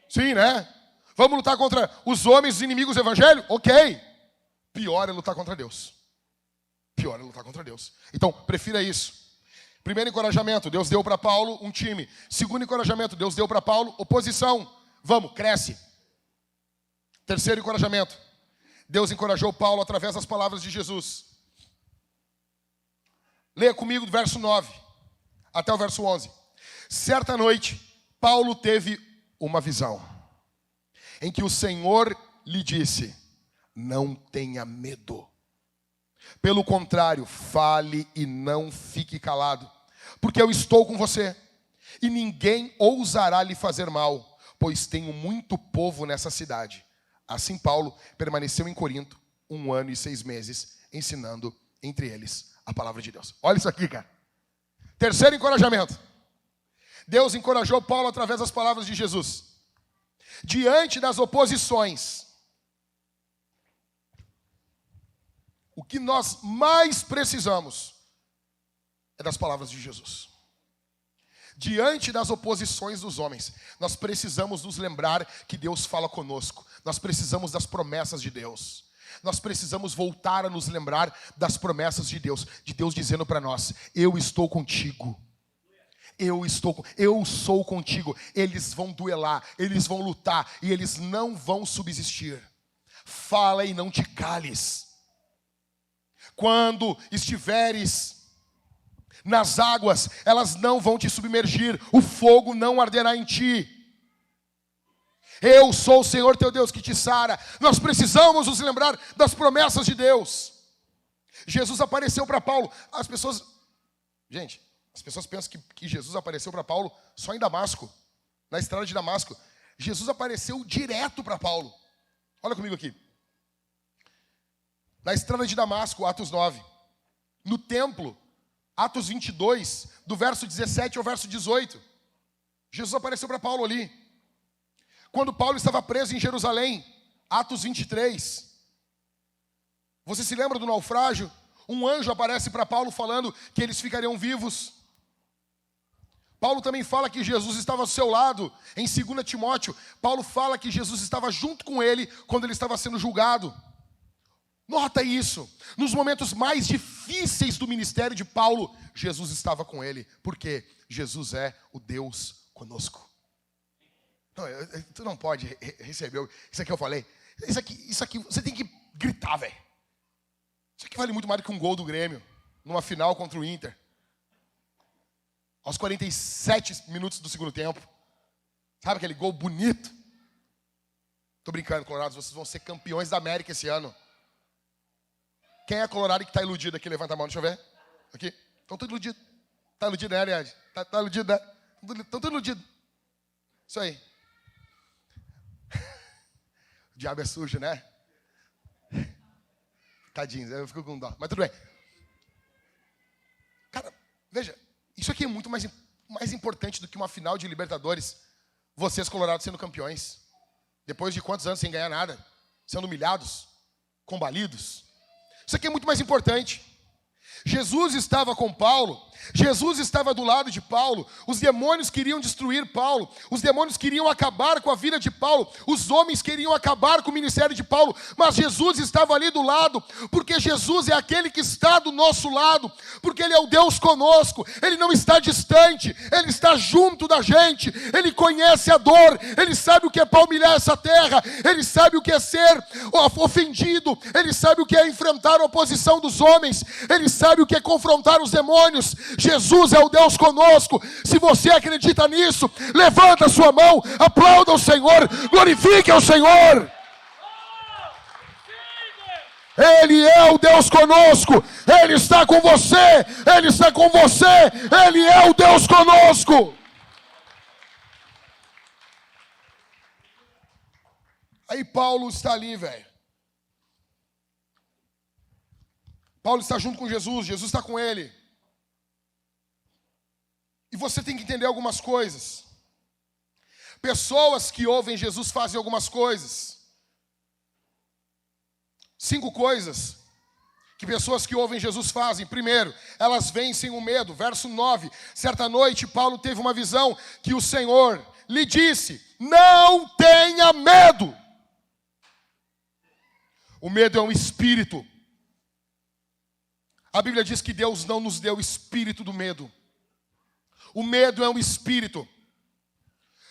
Sim, né? Vamos lutar contra os homens, os inimigos do evangelho? Ok. Pior é lutar contra Deus. Pior é lutar contra Deus. Então, prefira isso. Primeiro encorajamento, Deus deu para Paulo um time. Segundo encorajamento, Deus deu para Paulo oposição. Vamos, cresce. Terceiro encorajamento, Deus encorajou Paulo através das palavras de Jesus. Leia comigo do verso 9 até o verso 11. Certa noite, Paulo teve uma visão, em que o Senhor lhe disse: não tenha medo. Pelo contrário, fale e não fique calado, porque eu estou com você, e ninguém ousará lhe fazer mal, pois tenho muito povo nessa cidade. Assim Paulo permaneceu em Corinto 1 ano e 6 meses, ensinando entre eles a palavra de Deus. Olha isso aqui, cara. Terceiro encorajamento. Deus encorajou Paulo através das palavras de Jesus. Diante das oposições, o que nós mais precisamos é das palavras de Jesus. Diante das oposições dos homens, nós precisamos nos lembrar que Deus fala conosco. Nós precisamos das promessas de Deus. Nós precisamos voltar a nos lembrar das promessas de Deus dizendo para nós: eu estou contigo. Eu sou contigo. Eles vão duelar, eles vão lutar e eles não vão subsistir. Fala e não te cales. Quando estiveres nas águas, elas não vão te submergir, o fogo não arderá em ti. Eu sou o Senhor teu Deus que te sara. Nós precisamos nos lembrar das promessas de Deus. Jesus apareceu para Paulo. As pessoas pensam que Jesus apareceu para Paulo só em Damasco, na estrada de Damasco. Jesus apareceu direto para Paulo. Olha comigo aqui. Na estrada de Damasco, Atos 9. No templo, Atos 22, do verso 17 ao verso 18. Jesus apareceu para Paulo ali. Quando Paulo estava preso em Jerusalém, Atos 23. Você se lembra do naufrágio? Um anjo aparece para Paulo falando que eles ficariam vivos. Paulo também fala que Jesus estava ao seu lado. Em 2 Timóteo, Paulo fala que Jesus estava junto com ele quando ele estava sendo julgado. Nota isso. Nos momentos mais difíceis do ministério de Paulo, Jesus estava com ele. Porque Jesus é o Deus conosco. Não, tu não pode receber isso aqui eu falei. Isso aqui você tem que gritar, velho. Isso aqui vale muito mais do que um gol do Grêmio numa final contra o Inter. Aos 47 minutos do segundo tempo. Sabe aquele gol bonito? Tô brincando, Colorados, vocês vão ser campeões da América esse ano. Quem é colorado que está iludido aqui? Levanta a mão, deixa eu ver. Aqui. Estão todos iludidos. Está iludido, né, Ariadne? Está iludido, né? Estão todos iludidos. Isso aí. O diabo é sujo, né? Tadinhos, eu fico com dó. Mas tudo bem. Cara, veja. Isso aqui é muito mais importante do que uma final de Libertadores. Vocês, colorados, sendo campeões. Depois de quantos anos sem ganhar nada? Sendo humilhados? Combalidos? Isso aqui é muito mais importante. Jesus estava com Paulo. Jesus estava do lado de Paulo. Os demônios queriam destruir Paulo. Os demônios queriam acabar com a vida de Paulo. Os homens queriam acabar com o ministério de Paulo. Mas Jesus estava ali do lado. Porque Jesus é aquele que está do nosso lado. Porque Ele é o Deus conosco. Ele não está distante. Ele está junto da gente. Ele conhece a dor. Ele sabe o que é palmilhar essa terra. Ele sabe o que é ser ofendido. Ele sabe o que é enfrentar a oposição dos homens. Ele sabe o que é confrontar os demônios. Jesus é o Deus conosco. Se você acredita nisso, levanta a sua mão, aplauda o Senhor, glorifique ao Senhor. Ele é o Deus conosco. Ele está com você. Ele está com você. Ele é o Deus conosco. Aí Paulo está ali, velho. Paulo está junto com Jesus, Jesus está com ele. E você tem que entender algumas coisas. Pessoas que ouvem Jesus fazem algumas coisas. 5 coisas que pessoas que ouvem Jesus fazem. Primeiro, elas vencem o medo. Verso 9. Certa noite, Paulo teve uma visão que o Senhor lhe disse: não tenha medo. O medo é um espírito. A Bíblia diz que Deus não nos deu o espírito do medo. O medo é um espírito.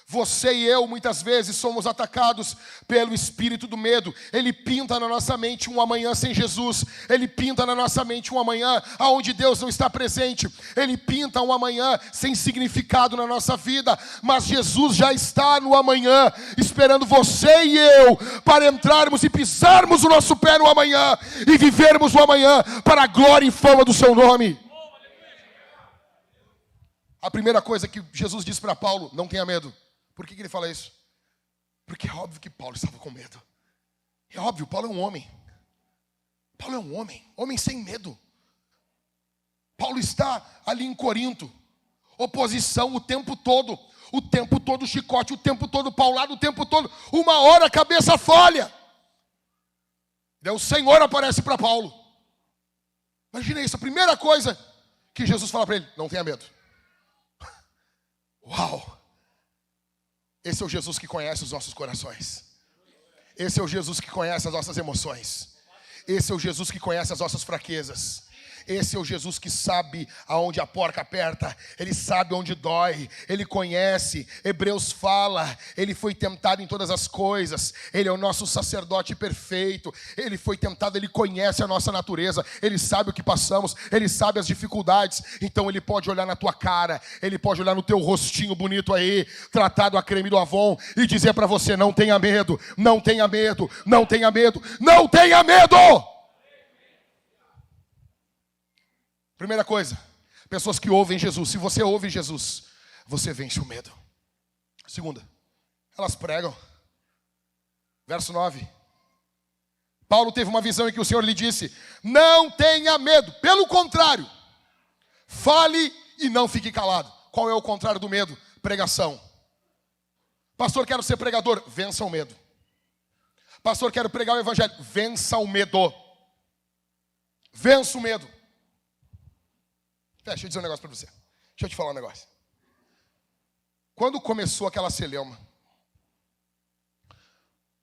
Você e eu, muitas vezes, somos atacados pelo espírito do medo. Ele pinta na nossa mente um amanhã sem Jesus. Ele pinta na nossa mente um amanhã onde Deus não está presente. Ele pinta um amanhã sem significado na nossa vida. Mas Jesus já está no amanhã, esperando você e eu para entrarmos e pisarmos o nosso pé no amanhã e vivermos o amanhã para a glória e fama do seu nome. A primeira coisa que Jesus disse para Paulo: não tenha medo. Por que ele fala isso? Porque é óbvio que Paulo estava com medo. É óbvio, Paulo é um homem. Paulo é um homem sem medo. Paulo está ali em Corinto, oposição o tempo todo chicote, o tempo todo paulado, o tempo todo, uma hora a cabeça falha. Daí o Senhor aparece para Paulo. Imagina isso, a primeira coisa que Jesus fala para ele: não tenha medo. Uau! Esse é o Jesus que conhece os nossos corações. Esse é o Jesus que conhece as nossas emoções. Esse é o Jesus que conhece as nossas fraquezas. Esse é o Jesus que sabe aonde a porca aperta. Ele sabe onde dói. Ele conhece. Hebreus fala: ele foi tentado em todas as coisas. Ele é o nosso sacerdote perfeito. Ele foi tentado, ele conhece a nossa natureza. Ele sabe o que passamos. Ele sabe as dificuldades. Então ele pode olhar na tua cara. Ele pode olhar no teu rostinho bonito aí, tratado a creme do Avon, e dizer para você: não tenha medo, não tenha medo, não tenha medo, não tenha medo. Primeira coisa, pessoas que ouvem Jesus. Se você ouve Jesus, você vence o medo. Segunda, elas pregam. Verso 9. Paulo teve uma visão em que o Senhor lhe disse: não tenha medo. Pelo contrário, fale e não fique calado. Qual é o contrário do medo? Pregação. Pastor, quero ser pregador. Vença o medo. Pastor, quero pregar o evangelho. Vença o medo. Vença o medo. Deixa eu dizer um negócio para você. Deixa eu te falar um negócio. Quando começou aquela celeuma,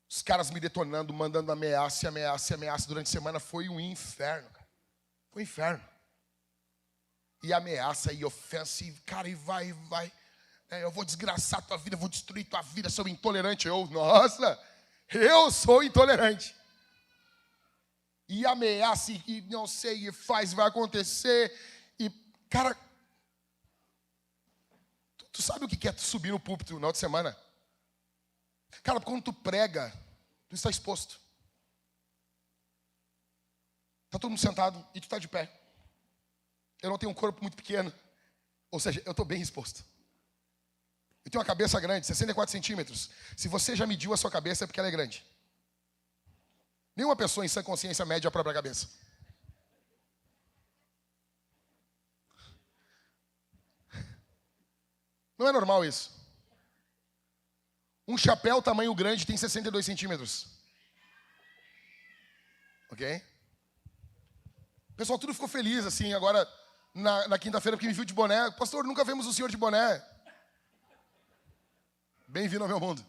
os caras me detonando, mandando ameaça durante a semana, foi um inferno, cara. Foi um inferno. E ameaça, e ofensa, e cara, e vai. Eu vou desgraçar tua vida, eu vou destruir tua vida, sou intolerante. Nossa, eu sou intolerante. E ameaça, e não sei, e faz, vai acontecer. E, cara, tu sabe o que é tu subir no púlpito no final de semana? Cara, quando tu prega, tu está exposto. Está todo mundo sentado e tu está de pé. Eu não tenho um corpo muito pequeno. Ou seja, eu estou bem exposto. Eu tenho uma cabeça grande, 64 centímetros. Se você já mediu a sua cabeça é porque ela é grande. Nenhuma pessoa em sã consciência mede a própria cabeça. Não é normal isso. Um chapéu tamanho grande tem 62 centímetros. Ok? O pessoal tudo ficou feliz assim agora na quinta-feira porque me viu de boné. Pastor, nunca vemos o senhor de boné. Bem-vindo ao meu mundo.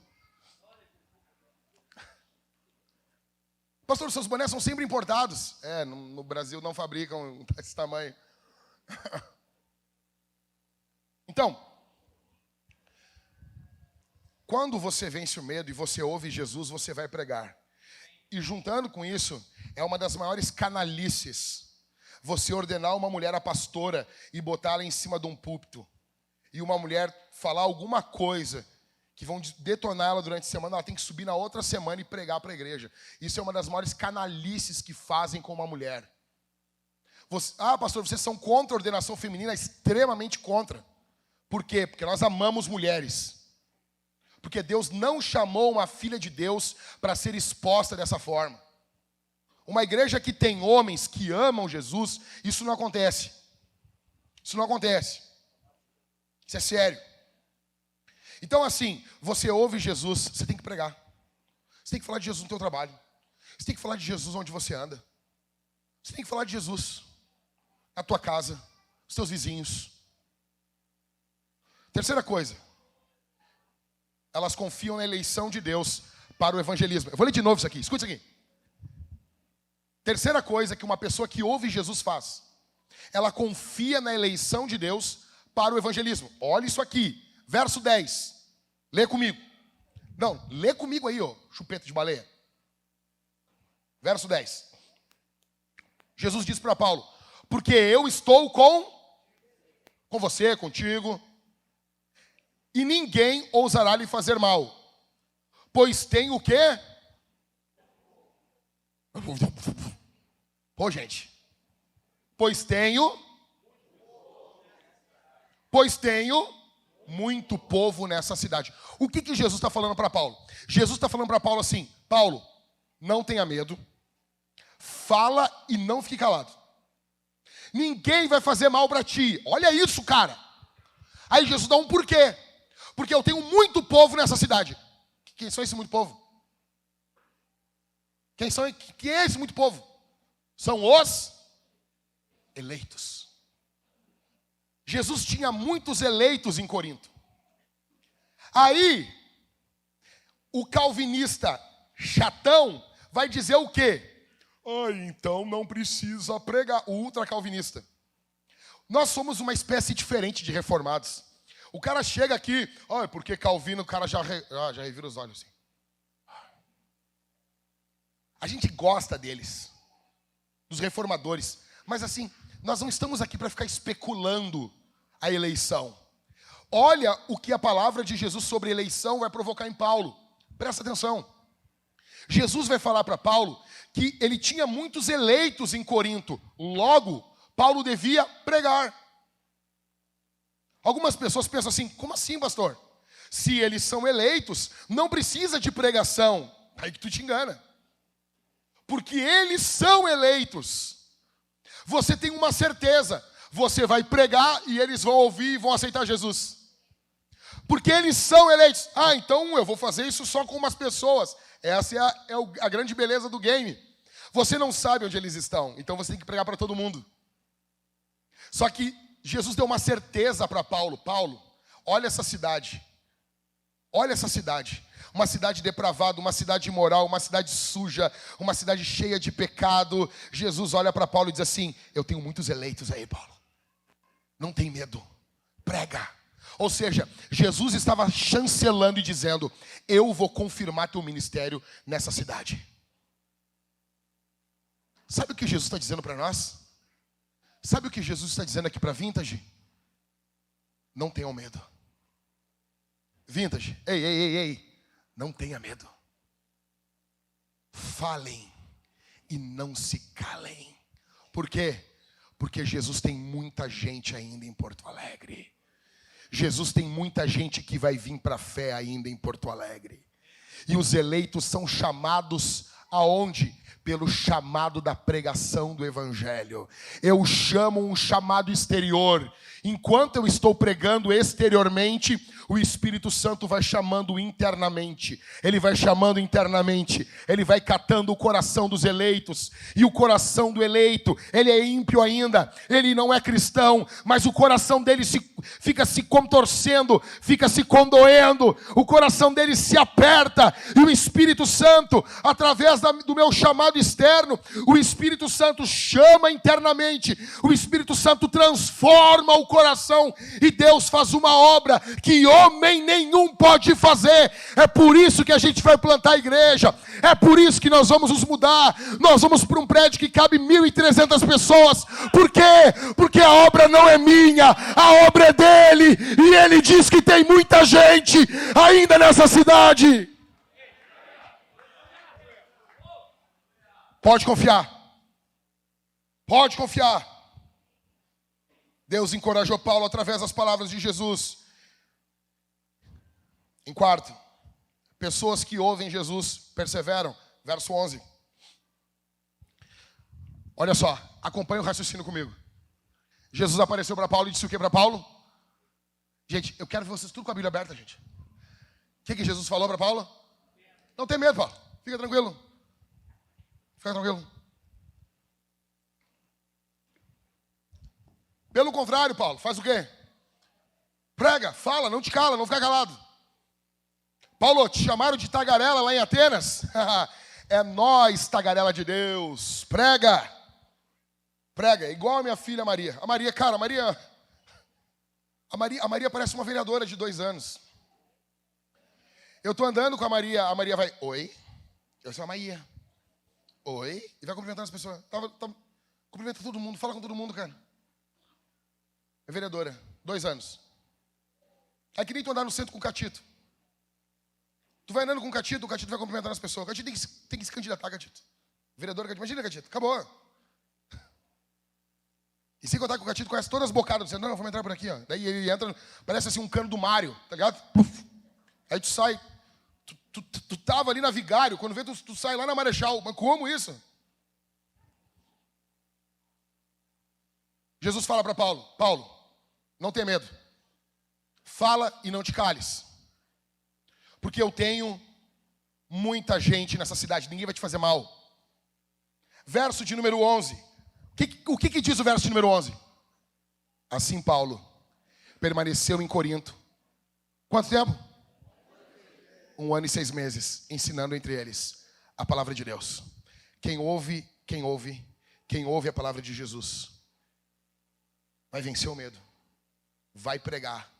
Pastor, seus bonés são sempre importados. No Brasil não fabricam esse tamanho. Então, quando você vence o medo e você ouve Jesus, você vai pregar. E juntando com isso, é uma das maiores canalices você ordenar uma mulher a pastora e botá-la em cima de um púlpito. E uma mulher falar alguma coisa que vão detonar ela durante a semana, ela tem que subir na outra semana e pregar para a igreja. Isso é uma das maiores canalices que fazem com uma mulher. Pastor, vocês são contra a ordenação feminina? Extremamente contra. Por quê? Porque nós amamos mulheres. Porque Deus não chamou uma filha de Deus para ser exposta dessa forma. Uma igreja que tem homens que amam Jesus, isso não acontece. Isso não acontece. Isso é sério. Então assim, você ouve Jesus, você tem que pregar. Você tem que falar de Jesus no teu trabalho. Você tem que falar de Jesus onde você anda. Você tem que falar de Jesus na tua casa, nos teus vizinhos. Terceira coisa. Elas confiam na eleição de Deus para o evangelismo. Eu vou ler de novo isso aqui, escuta isso aqui. Terceira coisa que uma pessoa que ouve Jesus faz. Ela confia na eleição de Deus para o evangelismo. Olha isso aqui, verso 10. Lê comigo. Não, lê comigo aí, ó, chupeta de baleia. Verso 10. Jesus diz para Paulo: porque eu estou com você, contigo, e ninguém ousará lhe fazer mal, pois tem o quê? Pô, gente. Pois tenho muito povo nessa cidade. O que Jesus está falando para Paulo? Jesus está falando para Paulo assim: Paulo, não tenha medo, fala e não fique calado. Ninguém vai fazer mal para ti. Olha isso, cara. Aí Jesus dá um porquê. Porque eu tenho muito povo nessa cidade. Quem são esse muito povo? Quem é esse muito povo? São os eleitos. Jesus tinha muitos eleitos em Corinto. Aí, o calvinista chatão vai dizer o quê? Então não precisa pregar. O ultra-calvinista. Nós somos uma espécie diferente de reformados. O cara chega aqui, porque Calvino, o cara já revira os olhos assim. A gente gosta deles, dos reformadores. Mas assim, nós não estamos aqui para ficar especulando a eleição. Olha o que a palavra de Jesus sobre eleição vai provocar em Paulo. Presta atenção. Jesus vai falar para Paulo que ele tinha muitos eleitos em Corinto. Logo, Paulo devia pregar. Algumas pessoas pensam assim: como assim, pastor? Se eles são eleitos, não precisa de pregação. Aí que tu te engana. Porque eles são eleitos. Você tem uma certeza. Você vai pregar e eles vão ouvir e vão aceitar Jesus. Porque eles são eleitos. Então eu vou fazer isso só com umas pessoas. Essa é a grande beleza do game. Você não sabe onde eles estão, então você tem que pregar para todo mundo. Só que Jesus deu uma certeza para Paulo. Paulo, olha essa cidade. Olha essa cidade. Uma cidade depravada, uma cidade imoral, uma cidade suja, uma cidade cheia de pecado. Jesus olha para Paulo e diz assim: eu tenho muitos eleitos aí, Paulo. Não tem medo. Prega. Ou seja, Jesus estava chancelando e dizendo: eu vou confirmar teu ministério nessa cidade. Sabe o que Jesus está dizendo para nós? Sabe o que Jesus está dizendo aqui para Vintage? Não tenham medo. Vintage, ei. Não tenha medo. Falem e não se calem. Por quê? Porque Jesus tem muita gente ainda em Porto Alegre. Jesus tem muita gente que vai vir para a fé ainda em Porto Alegre. E os eleitos são chamados aonde? Pelo chamado da pregação do evangelho. Eu chamo um chamado exterior. Enquanto eu estou pregando exteriormente, o Espírito Santo vai chamando internamente. Ele vai chamando internamente. Ele vai catando o coração dos eleitos. E o coração do eleito, ele é ímpio ainda. Ele não é cristão, mas o coração dele fica se contorcendo, fica se condoendo. O coração dele se aperta. E o Espírito Santo, através do meu chamado externo, o Espírito Santo chama internamente. O Espírito Santo transforma o coração. E Deus faz uma obra que homem nenhum pode fazer. É por isso que a gente vai plantar a igreja. É por isso que nós vamos nos mudar. Nós vamos para um prédio que cabe 1.300 pessoas. Por quê? Porque a obra não é minha. A obra é dele. E ele diz que tem muita gente ainda nessa cidade. Pode confiar. Pode confiar. Deus encorajou Paulo através das palavras de Jesus. Em quarto, Pessoas que ouvem Jesus perseveram. Verso 11. Olha só, acompanha o raciocínio comigo. Jesus apareceu para Paulo e disse o que para Paulo? Gente, eu quero ver vocês tudo com a Bíblia aberta, gente. O que Jesus falou para Paulo? Não tem medo, Paulo. Fica tranquilo. Fica tranquilo. Pelo contrário, Paulo, faz o quê? Prega, fala, não te cala, não fica calado. Paulo, te chamaram de tagarela lá em Atenas? É nós, tagarela de Deus. Prega. Prega, igual a minha filha Maria. A Maria, cara, a Maria parece uma vereadora de 2 anos. Eu tô andando com a Maria vai, oi. Eu sou a Maria. Oi. E vai cumprimentando as pessoas. Cumprimenta todo mundo, fala com todo mundo, cara. É vereadora, 2 anos. É que nem tu andar no centro com o Catito. Tu vai andando com o Catito vai cumprimentando as pessoas. O Catito tem que se candidatar, Catito. Vereador, imagina, Catito, acabou. E sem contar que o Catito conhece todas as bocadas, dizendo, não, vamos entrar por aqui, ó. Daí ele entra, parece assim um cano do Mário, tá ligado? Puf. Aí tu sai, tu tava ali na Vigário, quando vê tu sai lá na Marechal. Mas como isso? Jesus fala para Paulo, Paulo, não tenha medo. Fala e não te cales. Porque eu tenho muita gente nessa cidade, ninguém vai te fazer mal. Verso de número 11. O que diz o verso de número 11? Assim Paulo permaneceu em Corinto. Quanto tempo? 1 ano e 6 meses, ensinando entre eles a palavra de Deus. Quem ouve a palavra de Jesus, vai vencer o medo, vai pregar,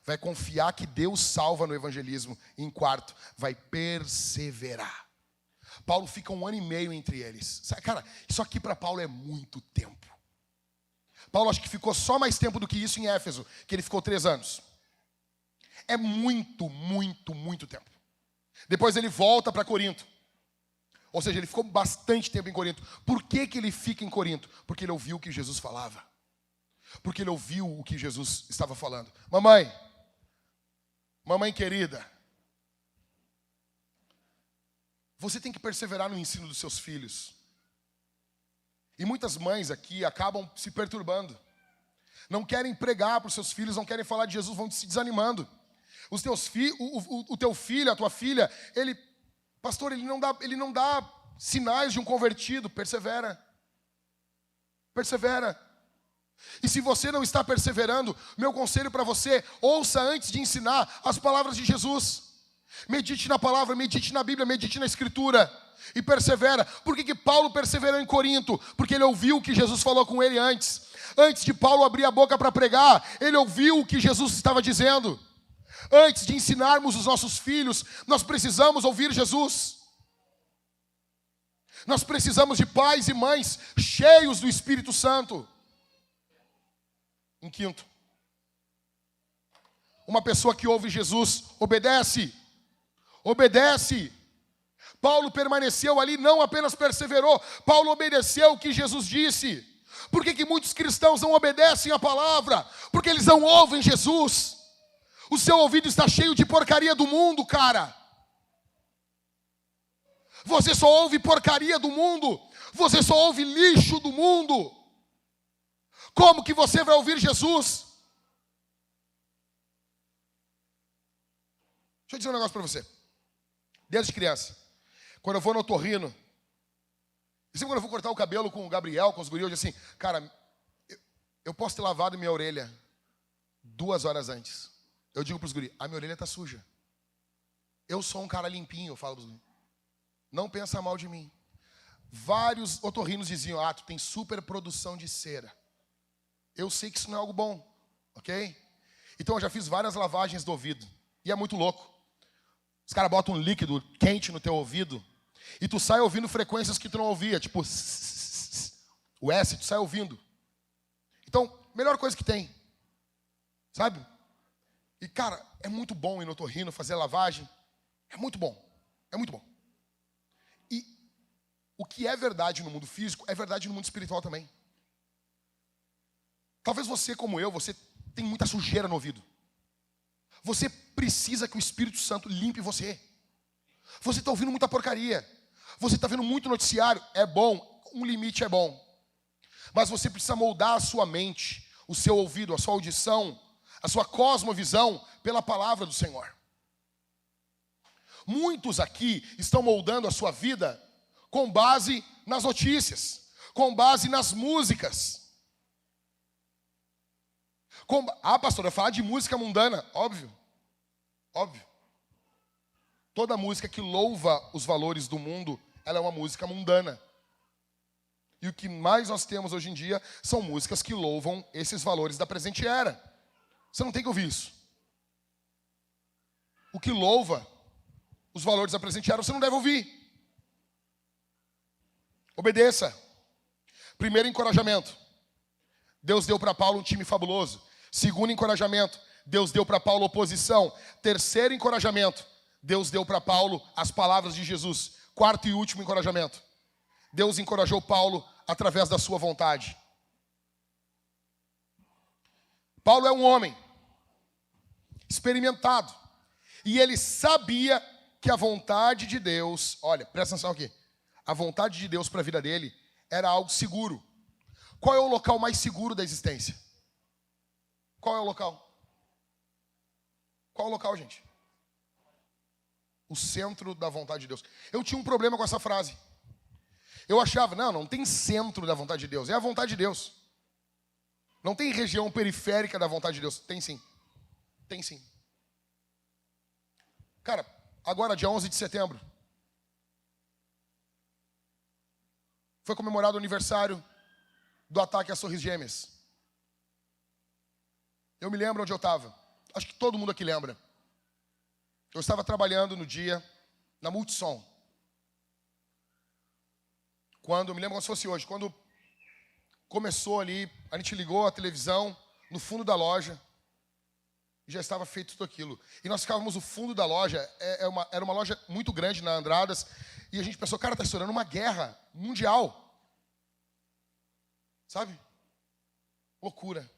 vai confiar que Deus salva no evangelismo. E em quarto, vai perseverar. Paulo fica 1 ano e meio entre eles. Cara, isso aqui para Paulo é muito tempo. Paulo acho que ficou só mais tempo do que isso em Éfeso, que ele ficou 3 anos. É muito, muito, muito tempo. Depois ele volta para Corinto. Ou seja, ele ficou bastante tempo em Corinto. Por que ele fica em Corinto? Porque ele ouviu o que Jesus falava. Porque ele ouviu o que Jesus estava falando. Mamãe querida, você tem que perseverar no ensino dos seus filhos. E muitas mães aqui acabam se perturbando. Não querem pregar para os seus filhos, não querem falar de Jesus, vão se desanimando. Os teus o teu filho, a tua filha, pastor, ele não dá sinais de um convertido. Persevera. Persevera. E se você não está perseverando, meu conselho para você, ouça antes de ensinar as palavras de Jesus. Medite na palavra, medite na Bíblia, medite na Escritura e persevera. Por que Paulo perseverou em Corinto? Porque ele ouviu o que Jesus falou com ele antes. Antes de Paulo abrir a boca para pregar, ele ouviu o que Jesus estava dizendo. Antes de ensinarmos os nossos filhos, nós precisamos ouvir Jesus. Nós precisamos de pais e mães cheios do Espírito Santo. Em quinto, uma pessoa que ouve Jesus obedece. Obedece. Paulo permaneceu ali, não apenas perseverou. Paulo obedeceu o que Jesus disse. Por que muitos cristãos não obedecem a palavra? Porque eles não ouvem Jesus. O seu ouvido está cheio de porcaria do mundo, cara. Você só ouve porcaria do mundo. Você só ouve lixo do mundo. Como que você vai ouvir Jesus? Deixa eu dizer um negócio para você. Desde criança, quando eu vou no otorrino, e sempre quando eu vou cortar o cabelo com o Gabriel, com os guris, eu digo assim, cara, eu posso ter lavado minha orelha 2 horas antes. Eu digo para os guris, a minha orelha está suja. Eu sou um cara limpinho, eu falo para os guris. Não pensa mal de mim. Vários otorrinos diziam, tu tem superprodução de cera. Eu sei que isso não é algo bom, ok? Então eu já fiz várias lavagens do ouvido. E é muito louco. Os caras botam um líquido quente no teu ouvido e tu sai ouvindo frequências que tu não ouvia, tipo o S, tu sai ouvindo. Então, melhor coisa que tem, sabe? E cara, é muito bom ir no otorrino, fazer lavagem. É muito bom, é muito bom. E o que é verdade no mundo físico é verdade no mundo espiritual também. Talvez você, como eu, você tem muita sujeira no ouvido. Você precisa que o Espírito Santo limpe você. Você está ouvindo muita porcaria. Você está vendo muito noticiário. É bom, um limite é bom. Mas você precisa moldar a sua mente, o seu ouvido, a sua audição, a sua cosmovisão pela palavra do Senhor. Muitos aqui estão moldando a sua vida com base nas notícias, com base nas músicas. Pastor, eu falar de música mundana. Óbvio. Toda música que louva os valores do mundo, ela é uma música mundana. E o que mais nós temos hoje em dia são músicas que louvam esses valores da presente era. Você não tem que ouvir isso. O que louva os valores da presente era, você não deve ouvir. Obedeça. Primeiro encorajamento. Deus deu para Paulo um time fabuloso. Segundo encorajamento. Deus deu para Paulo oposição. Terceiro encorajamento. Deus deu para Paulo as palavras de Jesus. Quarto e último encorajamento. Deus encorajou Paulo através da sua vontade. Paulo é um homem experimentado. E ele sabia que a vontade de Deus, olha, presta atenção aqui. A vontade de Deus para a vida dele era algo seguro. Qual é o local mais seguro da existência? Qual é o local? Qual é o local, gente? O centro da vontade de Deus. Eu tinha um problema com essa frase. Eu achava, não tem centro da vontade de Deus. É a vontade de Deus. Não tem região periférica da vontade de Deus. Tem sim. Tem sim. Cara, agora dia 11 de setembro. Foi comemorado o aniversário do ataque às Torres Gêmeas. Eu me lembro onde eu estava. Acho que todo mundo aqui lembra. Eu estava trabalhando no dia na Multissom. Eu me lembro como se fosse hoje, quando começou ali, a gente ligou a televisão no fundo da loja e já estava feito tudo aquilo. E nós ficávamos no fundo da loja, era uma loja muito grande na Andradas, e a gente pensou, cara, está estourando uma guerra mundial. Sabe? Loucura.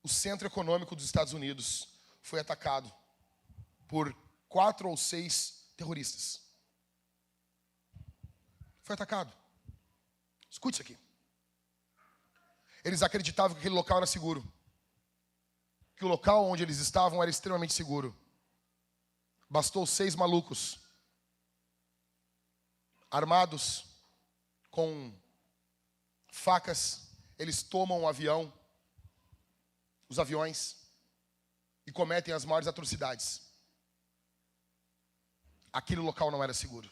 O centro econômico dos Estados Unidos foi atacado por 4 ou 6 terroristas. Foi atacado. Escute isso aqui. Eles acreditavam que aquele local era seguro. Que o local onde eles estavam era extremamente seguro. Bastou 6 malucos, armados com facas. Eles tomam um avião, os aviões, e cometem as maiores atrocidades. Aquele local não era seguro.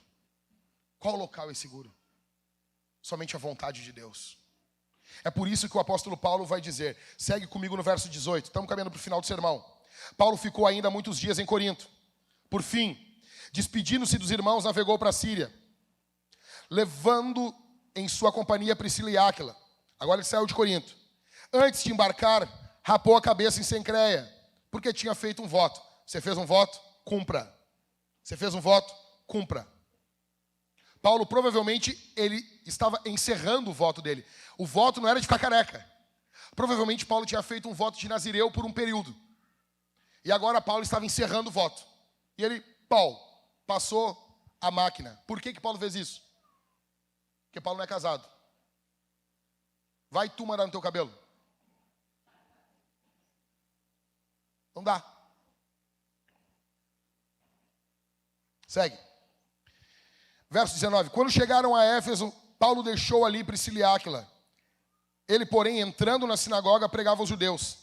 Qual local é seguro? Somente a vontade de Deus. É por isso que o apóstolo Paulo vai dizer, segue comigo no verso 18, estamos caminhando para o final do sermão. Paulo ficou ainda muitos dias em Corinto. Por fim, despedindo-se dos irmãos, navegou para a Síria, levando em sua companhia Priscila e Áquila. Agora ele saiu de Corinto. Antes de embarcar, rapou a cabeça em Cencreia, porque tinha feito um voto. Você fez um voto? Cumpra. Você fez um voto? Cumpra. Paulo, provavelmente, ele estava encerrando o voto dele. O voto não era de ficar careca. Provavelmente, Paulo tinha feito um voto de Nazireu por um período. E agora, Paulo estava encerrando o voto. E ele, passou a máquina. Por que Paulo fez isso? Porque Paulo não é casado. Vai tu mandar no teu cabelo. Não dá. Segue. Verso 19. Quando chegaram a Éfeso, Paulo deixou ali Priscila e Áquila. Ele, porém, entrando na sinagoga, pregava aos judeus.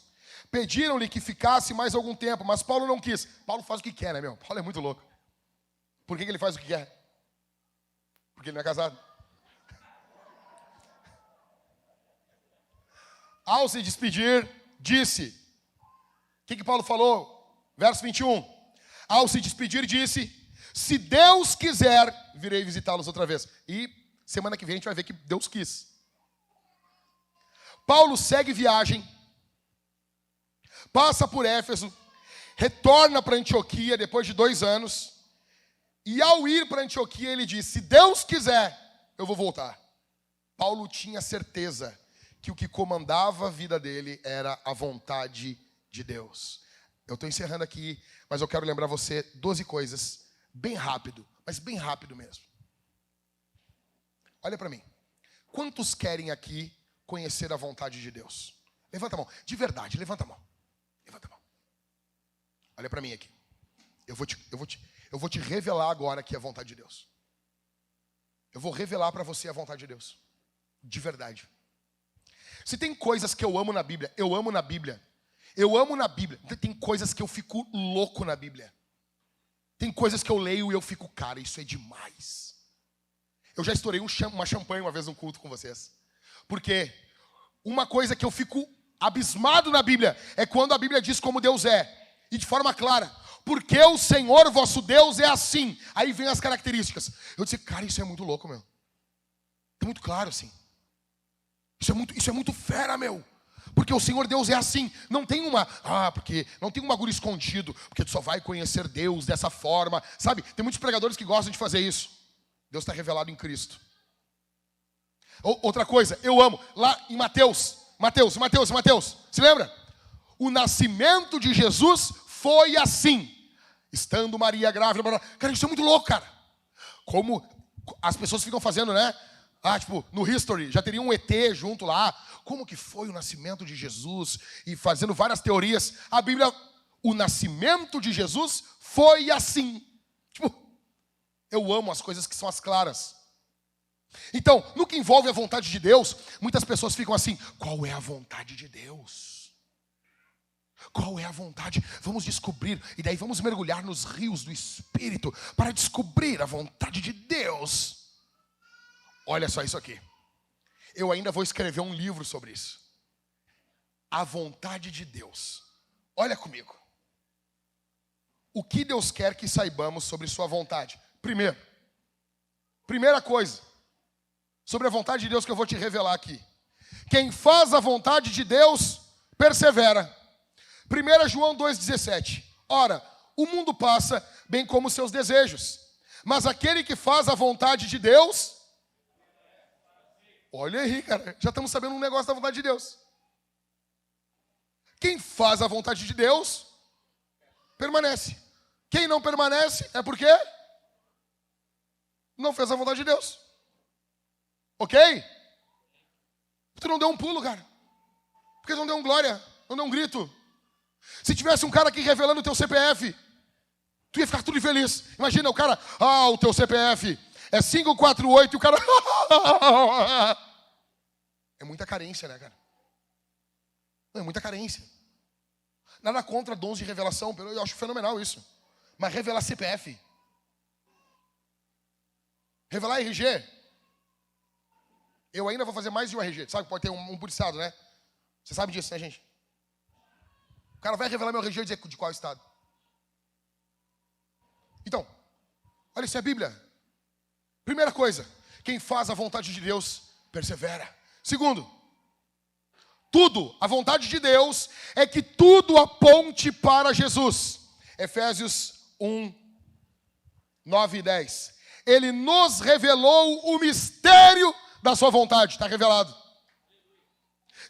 Pediram-lhe que ficasse mais algum tempo, mas Paulo não quis. Paulo faz o que quer, né, meu? Paulo é muito louco. Por que ele faz o que quer? Porque ele não é casado. Ao se despedir, disse. O que Paulo falou? Verso 21. Ao se despedir, disse: se Deus quiser, virei visitá-los outra vez. E semana que vem a gente vai ver que Deus quis. Paulo segue viagem, passa por Éfeso, retorna para Antioquia depois de 2 anos. E ao ir para Antioquia, ele diz: se Deus quiser, eu vou voltar. Paulo tinha certeza que o que comandava a vida dele era a vontade de Deus. Eu estou encerrando aqui, mas eu quero lembrar você 12 coisas, bem rápido, mas bem rápido mesmo. Olha para mim. Quantos querem aqui conhecer a vontade de Deus? Levanta a mão. De verdade, levanta a mão. Levanta a mão. Olha para mim aqui. Eu vou te revelar agora aqui a vontade de Deus. Eu vou revelar para você a vontade de Deus. De verdade. Se tem coisas que eu amo na Bíblia, eu amo na Bíblia. Eu amo na Bíblia. Tem coisas que eu fico louco na Bíblia. Tem coisas que eu leio e eu fico, cara, isso é demais. Eu já estourei uma champanhe uma vez num culto com vocês. Porque uma coisa que eu fico abismado na Bíblia é quando a Bíblia diz como Deus é. E de forma clara. Porque o Senhor vosso Deus é assim. Aí vem as características. Eu disse, cara, isso é muito louco, meu. É muito claro, assim. Isso é muito fera, meu. Porque o Senhor Deus é assim. Não tem porque não tem um bagulho escondido. Porque tu só vai conhecer Deus dessa forma. Sabe? Tem muitos pregadores que gostam de fazer isso. Deus está revelado em Cristo. Outra coisa, eu amo. Lá em Mateus. Se lembra? O nascimento de Jesus foi assim. Estando Maria grávida. Cara, isso é muito louco, cara. Como as pessoas ficam fazendo, né? Tipo, no History, já teria um ET junto lá. Como que foi o nascimento de Jesus? E fazendo várias teorias. A Bíblia, o nascimento de Jesus foi assim. Tipo, eu amo as coisas que são as claras. Então, no que envolve a vontade de Deus, muitas pessoas ficam assim, qual é a vontade de Deus? Qual é a vontade? Vamos descobrir. E daí vamos mergulhar nos rios do Espírito para descobrir a vontade de Deus. Olha só isso aqui. Eu ainda vou escrever um livro sobre isso. A vontade de Deus. Olha comigo. O que Deus quer que saibamos sobre sua vontade? Primeira coisa, sobre a vontade de Deus que eu vou te revelar aqui. Quem faz a vontade de Deus, persevera. 1 João 2,17. Ora, o mundo passa, bem como seus desejos. Mas aquele que faz a vontade de Deus... Olha aí, cara. Já estamos sabendo um negócio da vontade de Deus. Quem faz a vontade de Deus, permanece. Quem não permanece, é porque não fez a vontade de Deus. Ok? Tu não deu um pulo, cara. Porque tu não deu um glória, não deu um grito. Se tivesse um cara aqui revelando o teu CPF, tu ia ficar tudo feliz. Imagina o cara, o teu CPF é 548 e o cara... É muita carência, né, cara? É muita carência. Nada contra dons de revelação, eu acho fenomenal isso. Mas revelar CPF, revelar RG, eu ainda vou fazer mais de um RG. Sabe que pode ter um por estado, né? Você sabe disso, né, gente? O cara vai revelar meu RG e dizer de qual estado. Então, olha, isso é a Bíblia. Primeira coisa, quem faz a vontade de Deus, persevera. Segundo, a vontade de Deus é que tudo aponte para Jesus. Efésios 1, 9 e 10. Ele nos revelou o mistério da sua vontade, está revelado.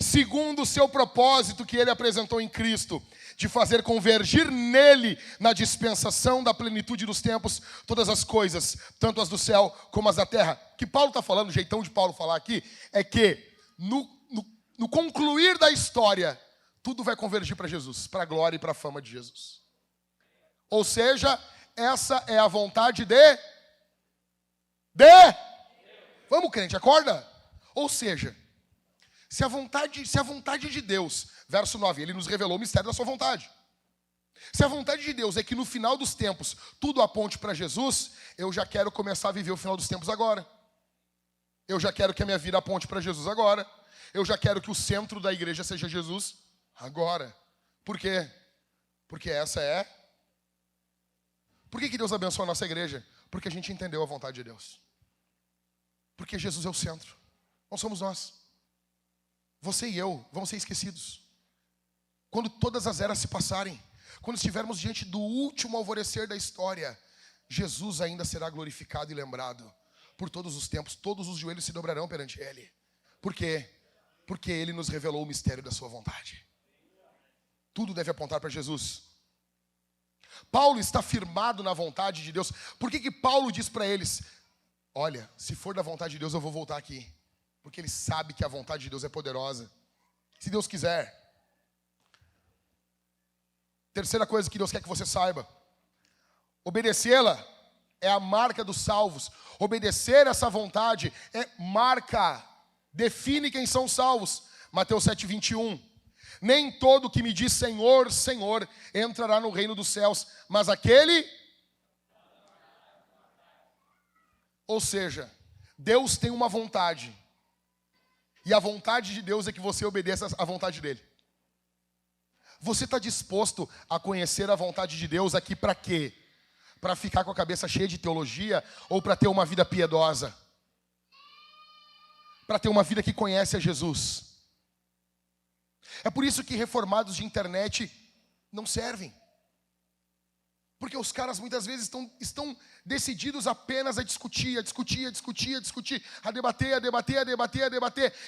Segundo o seu propósito que ele apresentou em Cristo, de fazer convergir nele, na dispensação da plenitude dos tempos, todas as coisas, tanto as do céu como as da terra. O que Paulo está falando, o jeitão de Paulo falar aqui, é que no concluir da história, tudo vai convergir para Jesus, para a glória e para a fama de Jesus. Ou seja, essa é a vontade de... Vamos, crente, acorda? Ou seja, se a vontade de Deus, verso 9, ele nos revelou o mistério da sua vontade. Se a vontade de Deus é que no final dos tempos tudo aponte para Jesus, eu já quero começar a viver o final dos tempos agora. Eu já quero que a minha vida aponte para Jesus agora. Eu já quero que o centro da igreja seja Jesus agora. Por quê? Porque essa é... Por que Deus abençoa a nossa igreja? Porque a gente entendeu a vontade de Deus. Porque Jesus é o centro. Não somos nós. Você e eu vamos ser esquecidos. Quando todas as eras se passarem, quando estivermos diante do último alvorecer da história, Jesus ainda será glorificado e lembrado por todos os tempos. Todos os joelhos se dobrarão perante Ele. Por quê? Porque Ele nos revelou o mistério da sua vontade. Tudo deve apontar para Jesus. Paulo está firmado na vontade de Deus. Por que Paulo diz para eles: olha, se for da vontade de Deus eu vou voltar aqui? Porque ele sabe que a vontade de Deus é poderosa. Se Deus quiser. Terceira coisa que Deus quer que você saiba: obedecê-la é a marca dos salvos. Obedecer essa vontade é marca, define quem são salvos. Mateus 7:21. Nem todo que me diz Senhor, Senhor entrará no reino dos céus, mas aquele... Ou seja, Deus tem uma vontade. E a vontade de Deus é que você obedeça à vontade dele. Você está disposto a conhecer a vontade de Deus aqui para quê? Para ficar com a cabeça cheia de teologia ou para ter uma vida piedosa? Para ter uma vida que conhece a Jesus? É por isso que reformados de internet não servem. Porque os caras muitas vezes estão decididos apenas a discutir, a debater.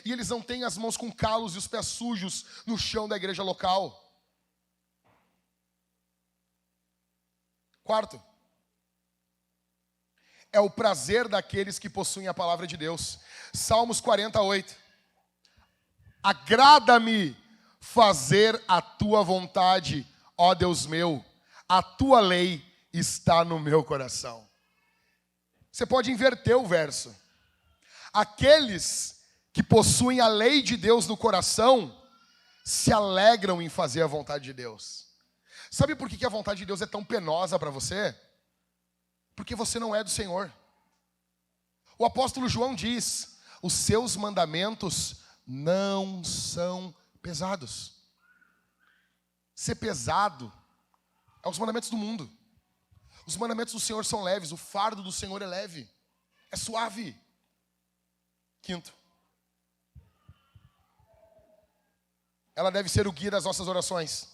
E eles não têm as mãos com calos e os pés sujos no chão da igreja local. Quarto, é o prazer daqueles que possuem a palavra de Deus. Salmos 48. Agrada-me fazer a tua vontade, ó Deus meu, a tua lei está no meu coração. Você pode inverter o verso. Aqueles que possuem a lei de Deus no coração se alegram em fazer a vontade de Deus. Sabe por que a vontade de Deus é tão penosa para você? Porque você não é do Senhor. O apóstolo João diz: os seus mandamentos não são pesados. Ser pesado é os mandamentos do mundo. Os mandamentos do Senhor são leves, o fardo do Senhor é leve, é suave. Quinto, ela deve ser o guia das nossas orações.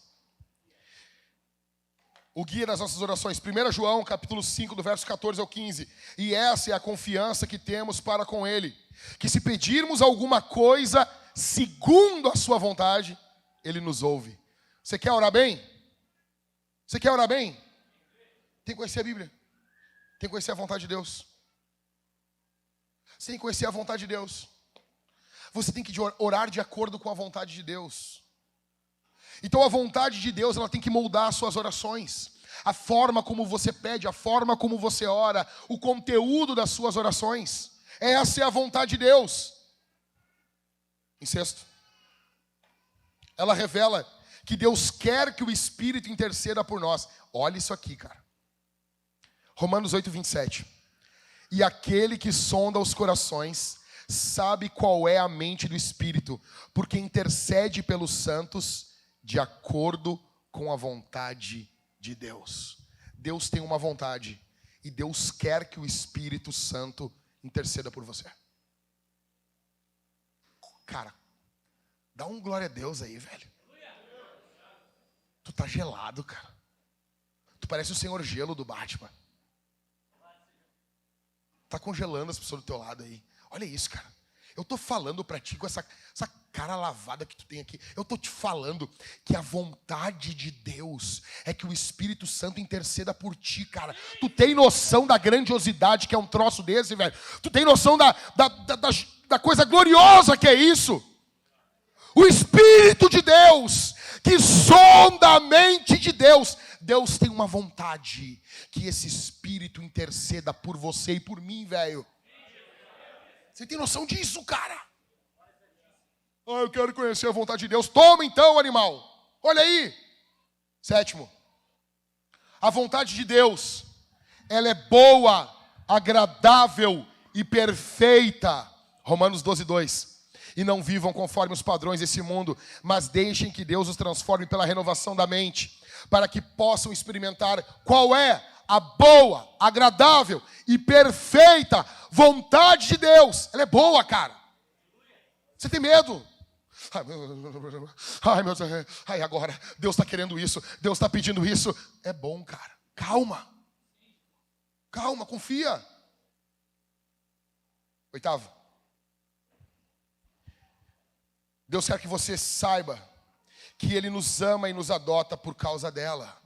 O guia das nossas orações. 1 João, capítulo 5, do verso 14 ao 15. E essa é a confiança que temos para com Ele, que se pedirmos alguma coisa segundo a sua vontade, Ele nos ouve. Você quer orar bem? Você quer orar bem? Tem que conhecer a Bíblia. Tem que conhecer a vontade de Deus. Você tem que conhecer a vontade de Deus. Você tem que orar de acordo com a vontade de Deus. Então a vontade de Deus, ela tem que moldar as suas orações. A forma como você pede, a forma como você ora, o conteúdo das suas orações. Essa é a vontade de Deus. Em sexto, ela revela que Deus quer que o Espírito interceda por nós. Olha isso aqui, cara. Romanos 8:27. E aquele que sonda os corações sabe qual é a mente do Espírito, porque intercede pelos santos de acordo com a vontade de Deus. Deus tem uma vontade e Deus quer que o Espírito Santo interceda por você. Cara, dá um glória a Deus aí, velho. Tu tá gelado, cara. Tu parece o Senhor Gelo do Batman. Tá congelando as pessoas do teu lado aí. Olha isso, cara. Eu tô falando pra ti com essa cara lavada que tu tem aqui. Eu tô te falando que a vontade de Deus é que o Espírito Santo interceda por ti, cara. Tu tem noção da grandiosidade que é um troço desse, velho? Tu tem noção da coisa gloriosa que é isso? O Espírito de Deus, que sonda a mente de Deus. Deus tem uma vontade que esse Espírito interceda por você e por mim, velho. Você tem noção disso, cara? Ah, eu quero conhecer a vontade de Deus. Toma então, animal. Olha aí. Sétimo. A vontade de Deus, ela é boa, agradável e perfeita. Romanos 12:2. E não vivam conforme os padrões desse mundo, mas deixem que Deus os transforme pela renovação da mente, para que possam experimentar qual é a boa, agradável e perfeita vontade de Deus. Ela é boa, cara. Você tem medo? Ai, meu Deus. Ai, agora, Deus está querendo isso. Deus está pedindo isso. É bom, cara. Calma. Calma, confia. Oitavo. Deus quer que você saiba que Ele nos ama e nos adota por causa dela.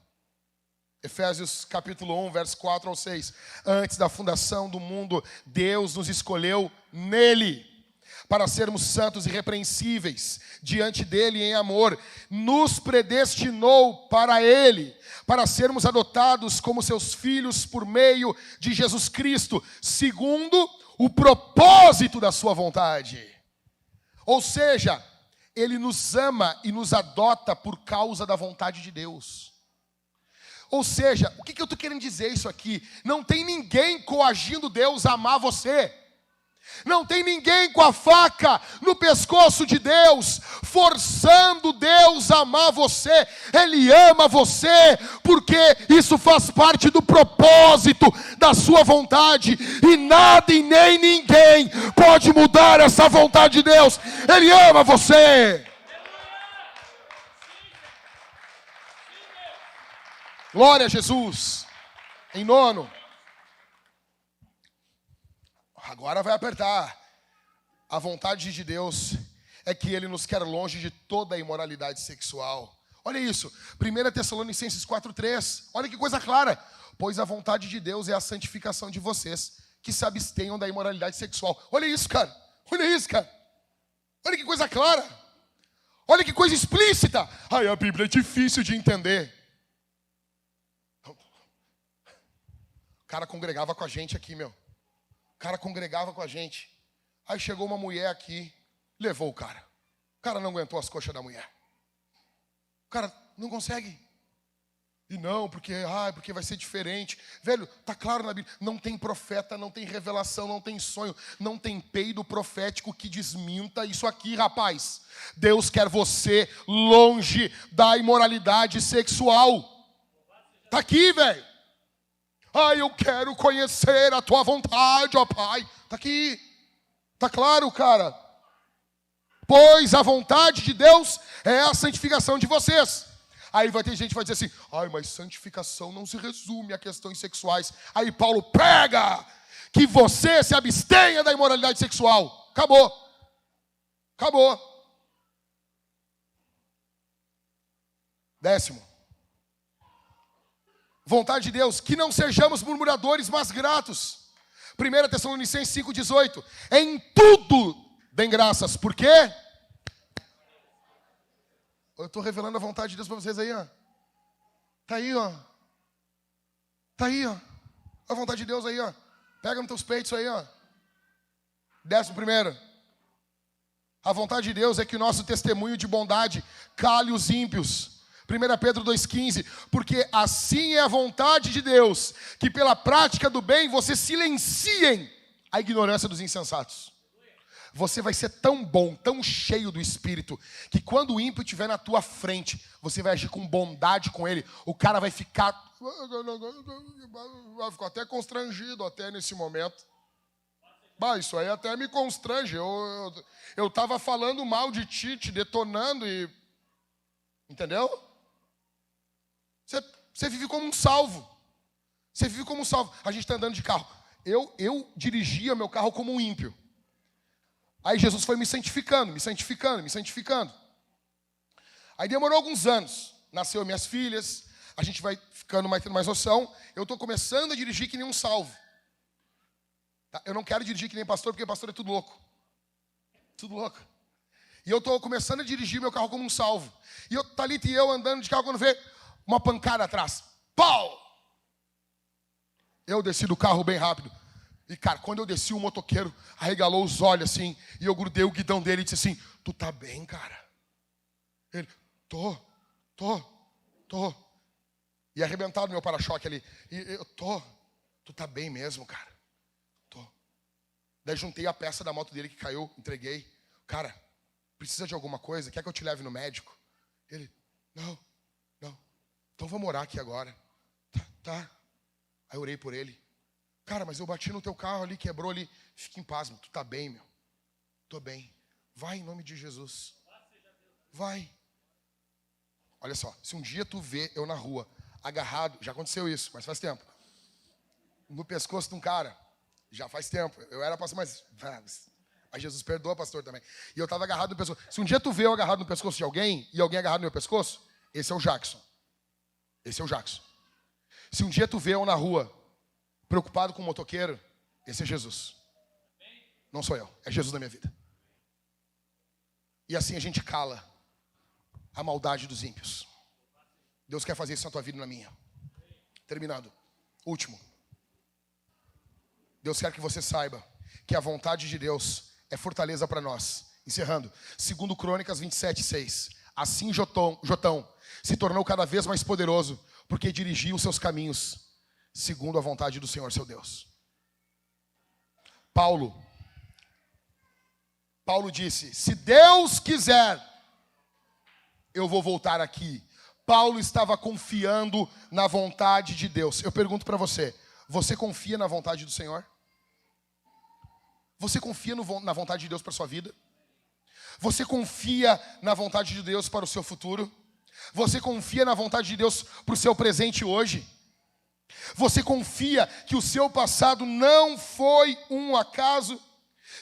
Efésios capítulo 1, verso 4 ao 6. Antes da fundação do mundo, Deus nos escolheu nele, para sermos santos e irrepreensíveis diante dele em amor. Nos predestinou para ele, para sermos adotados como seus filhos por meio de Jesus Cristo, segundo o propósito da sua vontade. Ou seja, ele nos ama e nos adota por causa da vontade de Deus. Ou seja, o que eu estou querendo dizer isso aqui? Não tem ninguém coagindo Deus a amar você. Não tem ninguém com a faca no pescoço de Deus, forçando Deus a amar você. Ele ama você, porque isso faz parte do propósito da sua vontade. E nada e nem ninguém pode mudar essa vontade de Deus. Ele ama você. Glória a Jesus. Em nono. Agora vai apertar. A vontade de Deus é que Ele nos quer longe de toda a imoralidade sexual. Olha isso. 1 Tessalonicenses 4:3. Olha que coisa clara. Pois a vontade de Deus é a santificação de vocês, que se abstenham da imoralidade sexual. Olha isso, cara. Olha isso, cara. Olha que coisa clara. Olha que coisa explícita. Ai, a Bíblia é difícil de entender. O cara congregava com a gente aqui, meu. O cara congregava com a gente. Aí chegou uma mulher aqui, levou o cara. O cara não aguentou as coxas da mulher. O cara não consegue. E não, porque vai ser diferente. Velho, tá claro na Bíblia. Não tem profeta, não tem revelação, não tem sonho, não tem peido profético que desminta isso aqui, rapaz. Deus quer você longe da imoralidade sexual. Tá aqui, velho. Ai, eu quero conhecer a tua vontade, ó Pai. Está aqui. Está claro, cara. Pois a vontade de Deus é a santificação de vocês. Aí vai ter gente que vai dizer assim, ai, mas santificação não se resume a questões sexuais. Aí Paulo prega que você se abstenha da imoralidade sexual. Acabou. Acabou. 10º. Vontade de Deus, que não sejamos murmuradores, mas gratos. 1 Tessalonicenses 5,18. Em tudo deem graças. Por quê? Eu estou revelando a vontade de Deus para vocês aí, ó. Está aí, ó. Está aí, ó. A vontade de Deus aí, ó. Pega nos teus peitos aí, ó. 11º. A vontade de Deus é que o nosso testemunho de bondade cale os ímpios. 1 Pedro 2,15, porque assim é a vontade de Deus, que pela prática do bem vocês silenciem a ignorância dos insensatos. Você vai ser tão bom, tão cheio do Espírito, que quando o ímpio estiver na tua frente, você vai agir com bondade com ele, o cara vai ficar até constrangido até nesse momento. Bah, isso aí até me constrange. Eu estava falando mal de ti, te detonando e... Entendeu? Você vive como um salvo. Você vive como um salvo. A gente está andando de carro. Eu dirigia meu carro como um ímpio. Aí Jesus foi me santificando. Aí demorou alguns anos. Nasceu minhas filhas. A gente vai ficando tendo mais noção. Eu estou começando a dirigir que nem um salvo. Tá? Eu não quero dirigir que nem pastor, porque pastor é tudo louco. Tudo louco. E eu estou começando a dirigir meu carro como um salvo. E Thalita e eu andando de carro, quando vê uma pancada atrás. Pau! Eu desci do carro bem rápido. E, cara, quando eu desci, o motoqueiro arregalou os olhos assim. E eu grudei o guidão dele e disse assim, tu tá bem, cara? Ele, tô. E arrebentado meu para-choque ali. E eu, tô. Tu tá bem mesmo, cara? Tô. Daí juntei a peça da moto dele que caiu, entreguei. Cara, precisa de alguma coisa? Quer que eu te leve no médico? Ele, não. Então vamos orar aqui agora. Tá. Aí eu orei por ele. Cara, mas eu bati no teu carro ali, quebrou ali. Fica em paz, meu. Tu tá bem, meu. Tô bem. Vai em nome de Jesus. Vai. Olha só, se um dia tu vê eu na rua, agarrado, já aconteceu isso, mas faz tempo. No pescoço de um cara, já faz tempo. Eu era pastor, mas Jesus perdoa, pastor, também. E eu tava agarrado no pescoço. Se um dia tu vê eu agarrado no pescoço de alguém, e alguém agarrado no meu pescoço, esse é o Jackson. Se um dia tu vê eu na rua, preocupado com o motoqueiro, esse é Jesus. Não sou eu, é Jesus na minha vida. E assim a gente cala a maldade dos ímpios. Deus quer fazer isso na tua vida e na minha. Terminado. Último. Deus quer que você saiba que a vontade de Deus é fortaleza para nós. Encerrando. 2 Crônicas 27:6. Assim Jotão se tornou cada vez mais poderoso, porque dirigia os seus caminhos segundo a vontade do Senhor seu Deus. Paulo disse: se Deus quiser, eu vou voltar aqui. Paulo estava confiando na vontade de Deus. Eu pergunto para você: você confia na vontade do Senhor? Você confia na vontade de Deus para a sua vida? Você confia na vontade de Deus para o seu futuro? Você confia na vontade de Deus para o seu presente hoje? Você confia que o seu passado não foi um acaso?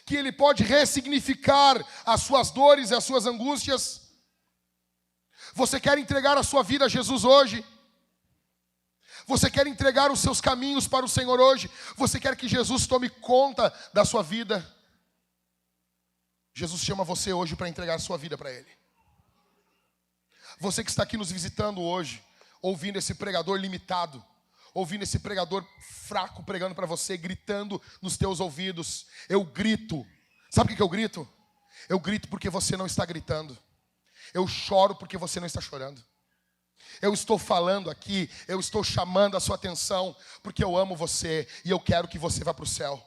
Que Ele pode ressignificar as suas dores e as suas angústias? Você quer entregar a sua vida a Jesus hoje? Você quer entregar os seus caminhos para o Senhor hoje? Você quer que Jesus tome conta da sua vida? Jesus chama você hoje para entregar a sua vida para Ele. Você que está aqui nos visitando hoje, ouvindo esse pregador limitado, ouvindo esse pregador fraco pregando para você, gritando nos teus ouvidos. Eu grito. Sabe o que eu grito? Eu grito porque você não está gritando. Eu choro porque você não está chorando. Eu estou falando aqui, eu estou chamando a sua atenção, porque eu amo você e eu quero que você vá para o céu.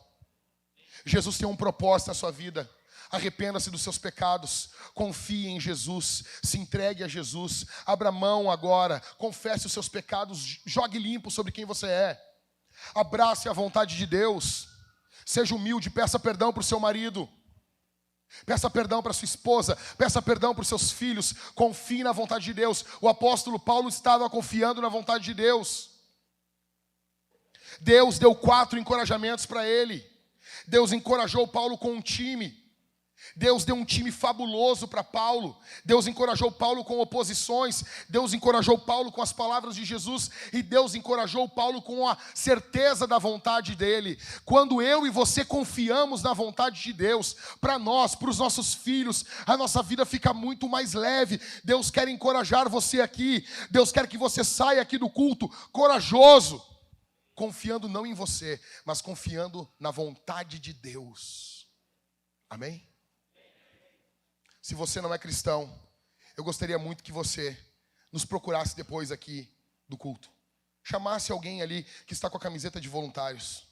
Jesus tem um propósito na sua vida. Arrependa-se dos seus pecados, confie em Jesus, se entregue a Jesus, abra mão agora, confesse os seus pecados, jogue limpo sobre quem você é. Abrace a vontade de Deus, seja humilde, peça perdão para o seu marido. Peça perdão para sua esposa, peça perdão para os seus filhos, confie na vontade de Deus. O apóstolo Paulo estava confiando na vontade de Deus. Deus deu 4 encorajamentos para ele. Deus encorajou Paulo com um time. Deus deu um time fabuloso para Paulo. Deus encorajou Paulo com oposições. Deus encorajou Paulo com as palavras de Jesus. E Deus encorajou Paulo com a certeza da vontade dele. Quando eu e você confiamos na vontade de Deus, para nós, para os nossos filhos, a nossa vida fica muito mais leve. Deus quer encorajar você aqui. Deus quer que você saia aqui do culto corajoso, confiando não em você, mas confiando na vontade de Deus. Amém? Se você não é cristão, eu gostaria muito que você nos procurasse depois aqui do culto. Chamasse alguém ali que está com a camiseta de voluntários.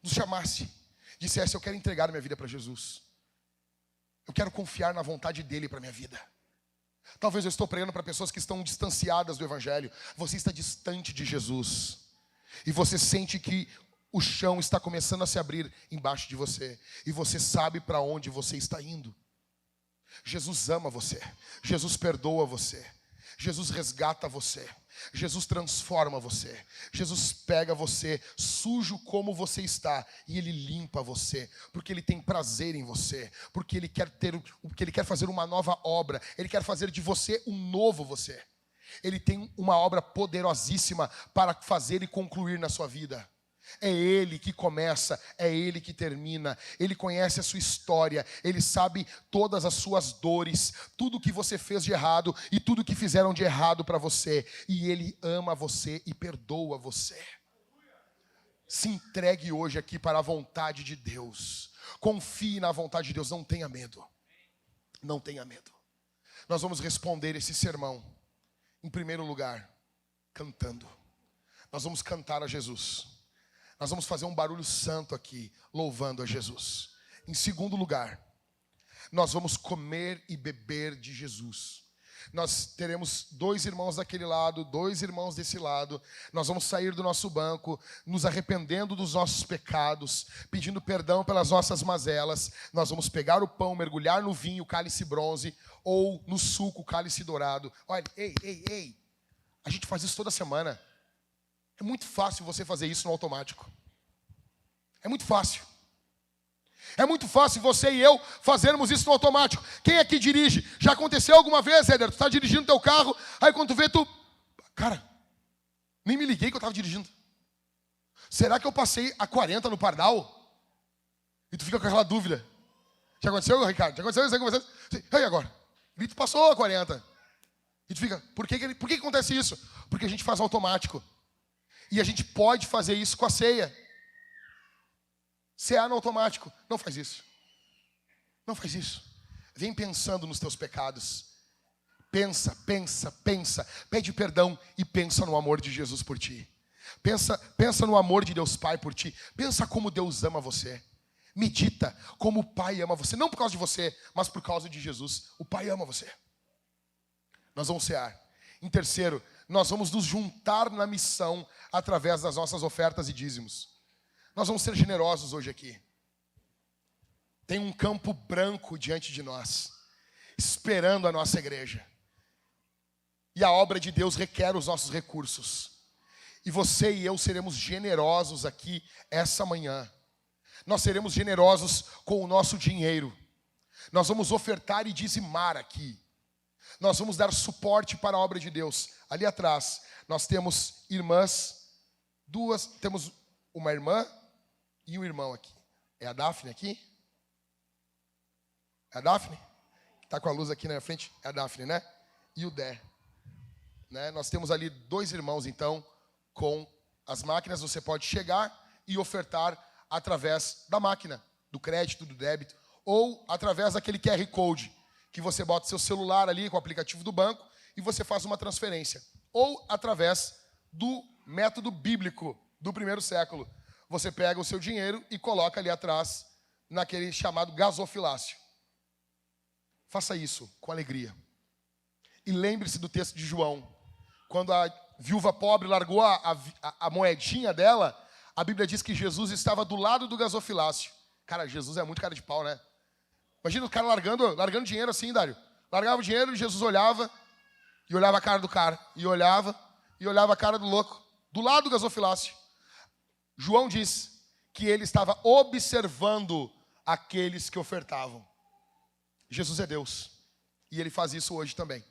Nos chamasse. Dissesse: eu quero entregar minha vida para Jesus. Eu quero confiar na vontade dEle para minha vida. Talvez eu estou pregando para pessoas que estão distanciadas do Evangelho. Você está distante de Jesus. E você sente que o chão está começando a se abrir embaixo de você. E você sabe para onde você está indo. Jesus ama você, Jesus perdoa você, Jesus resgata você, Jesus transforma você, Jesus pega você sujo como você está e Ele limpa você, porque Ele tem prazer em você, porque Ele quer fazer uma nova obra, Ele quer fazer de você um novo você. Ele tem uma obra poderosíssima para fazer e concluir na sua vida. É Ele que começa, é Ele que termina. Ele conhece a sua história, Ele sabe todas as suas dores, tudo que você fez de errado e tudo que fizeram de errado para você. E Ele ama você e perdoa você. Se entregue hoje aqui para a vontade de Deus. Confie na vontade de Deus, não tenha medo. Não tenha medo. Nós vamos responder esse sermão, em primeiro lugar, cantando. Nós vamos cantar a Jesus. Nós vamos fazer um barulho santo aqui, louvando a Jesus. Em segundo lugar, nós vamos comer e beber de Jesus. Nós teremos 2 irmãos daquele lado, 2 irmãos desse lado. Nós vamos sair do nosso banco, nos arrependendo dos nossos pecados, pedindo perdão pelas nossas mazelas. Nós vamos pegar o pão, mergulhar no vinho, cálice bronze, ou no suco, cálice dourado. Olha, ei. A gente faz isso toda semana. É muito fácil você fazer isso no automático. É muito fácil. É muito fácil você e eu fazermos isso no automático. Quem aqui dirige? Já aconteceu alguma vez, Éder? Tu está dirigindo teu carro, aí quando tu vê, Cara, Nem me liguei que eu estava dirigindo. Será que eu passei a 40 no Pardal? E tu fica com aquela dúvida. Já aconteceu, Ricardo? Já aconteceu isso aí com você? E agora? E tu passou a 40. E tu fica, por que acontece isso? Porque a gente faz automático. E a gente pode fazer isso com a ceia. Cear no automático. Não faz isso. Não faz isso. Vem pensando nos teus pecados. Pensa. Pede perdão e pensa no amor de Jesus por ti. Pensa no amor de Deus Pai por ti. Pensa como Deus ama você. Medita como o Pai ama você. Não por causa de você, mas por causa de Jesus. O Pai ama você. Nós vamos cear. Em terceiro, nós vamos nos juntar na missão através das nossas ofertas e dízimos. Nós vamos ser generosos hoje aqui. Tem um campo branco diante de nós, esperando a nossa igreja. E a obra de Deus requer os nossos recursos. E você e eu seremos generosos aqui essa manhã. Nós seremos generosos com o nosso dinheiro. Nós vamos ofertar e dizimar aqui. Nós vamos dar suporte para a obra de Deus. Ali atrás, nós temos irmãs, temos uma irmã e um irmão aqui. É a Daphne aqui? É a Daphne? Que está com a luz aqui na frente. É a Daphne, né? E o Dé. Né? Nós temos ali 2 irmãos, então, com as máquinas. Você pode chegar e ofertar através da máquina, do crédito, do débito, ou através daquele QR Code, que você bota seu celular ali com o aplicativo do banco e você faz uma transferência. Ou através do método bíblico do primeiro século. Você pega o seu dinheiro e coloca ali atrás, naquele chamado gasofilácio. Faça isso com alegria. E lembre-se do texto de João. Quando a viúva pobre largou a moedinha dela, a Bíblia diz que Jesus estava do lado do gasofilácio. Cara, Jesus é muito cara de pau, né? Imagina o cara largando dinheiro assim, Dário. Largava o dinheiro e Jesus olhava a cara do cara. E olhava a cara do louco. Do lado do gasofilácio. João diz que ele estava observando aqueles que ofertavam. Jesus é Deus. E Ele faz isso hoje também.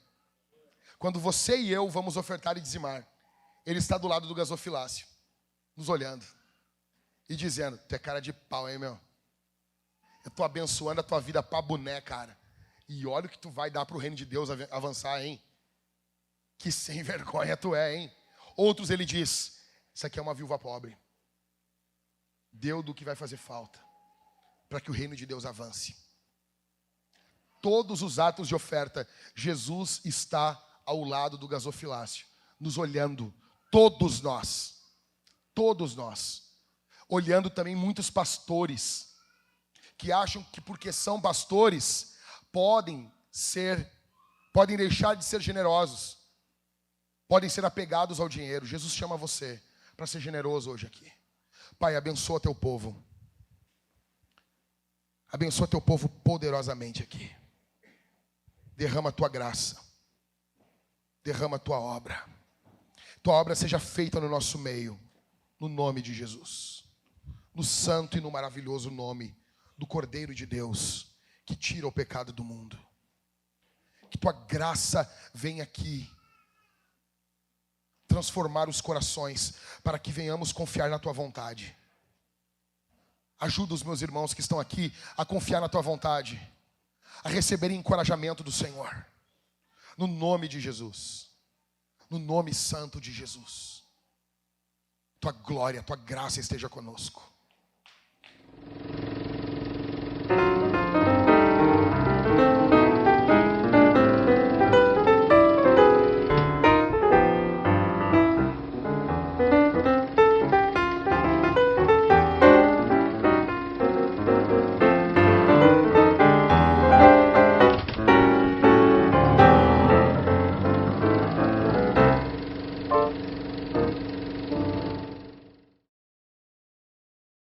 Quando você e eu vamos ofertar e dizimar, Ele está do lado do gasofilácio, nos olhando e dizendo, tu é cara de pau, hein, meu? Eu estou abençoando a tua vida pra boné, cara. E olha o que tu vai dar para o reino de Deus avançar, hein? Que sem vergonha tu é, hein? Outros Ele diz, isso aqui é uma viúva pobre. Deu do que vai fazer falta para que o reino de Deus avance. Todos os atos de oferta, Jesus está ao lado do gasofilácio, nos olhando, todos nós, olhando também muitos pastores, que acham que porque são pastores, podem deixar de ser generosos, podem ser apegados ao dinheiro. Jesus chama você para ser generoso hoje aqui. Pai, abençoa teu povo. Abençoa teu povo poderosamente aqui. Derrama a tua graça. Derrama a tua obra. Tua obra seja feita no nosso meio. No nome de Jesus. No santo e no maravilhoso nome do Cordeiro de Deus, que tira o pecado do mundo. Que tua graça venha aqui transformar os corações, para que venhamos confiar na tua vontade. Ajuda os meus irmãos que estão aqui a confiar na tua vontade, a receberem encorajamento do Senhor, no nome de Jesus, no nome santo de Jesus. Tua glória, tua graça esteja conosco.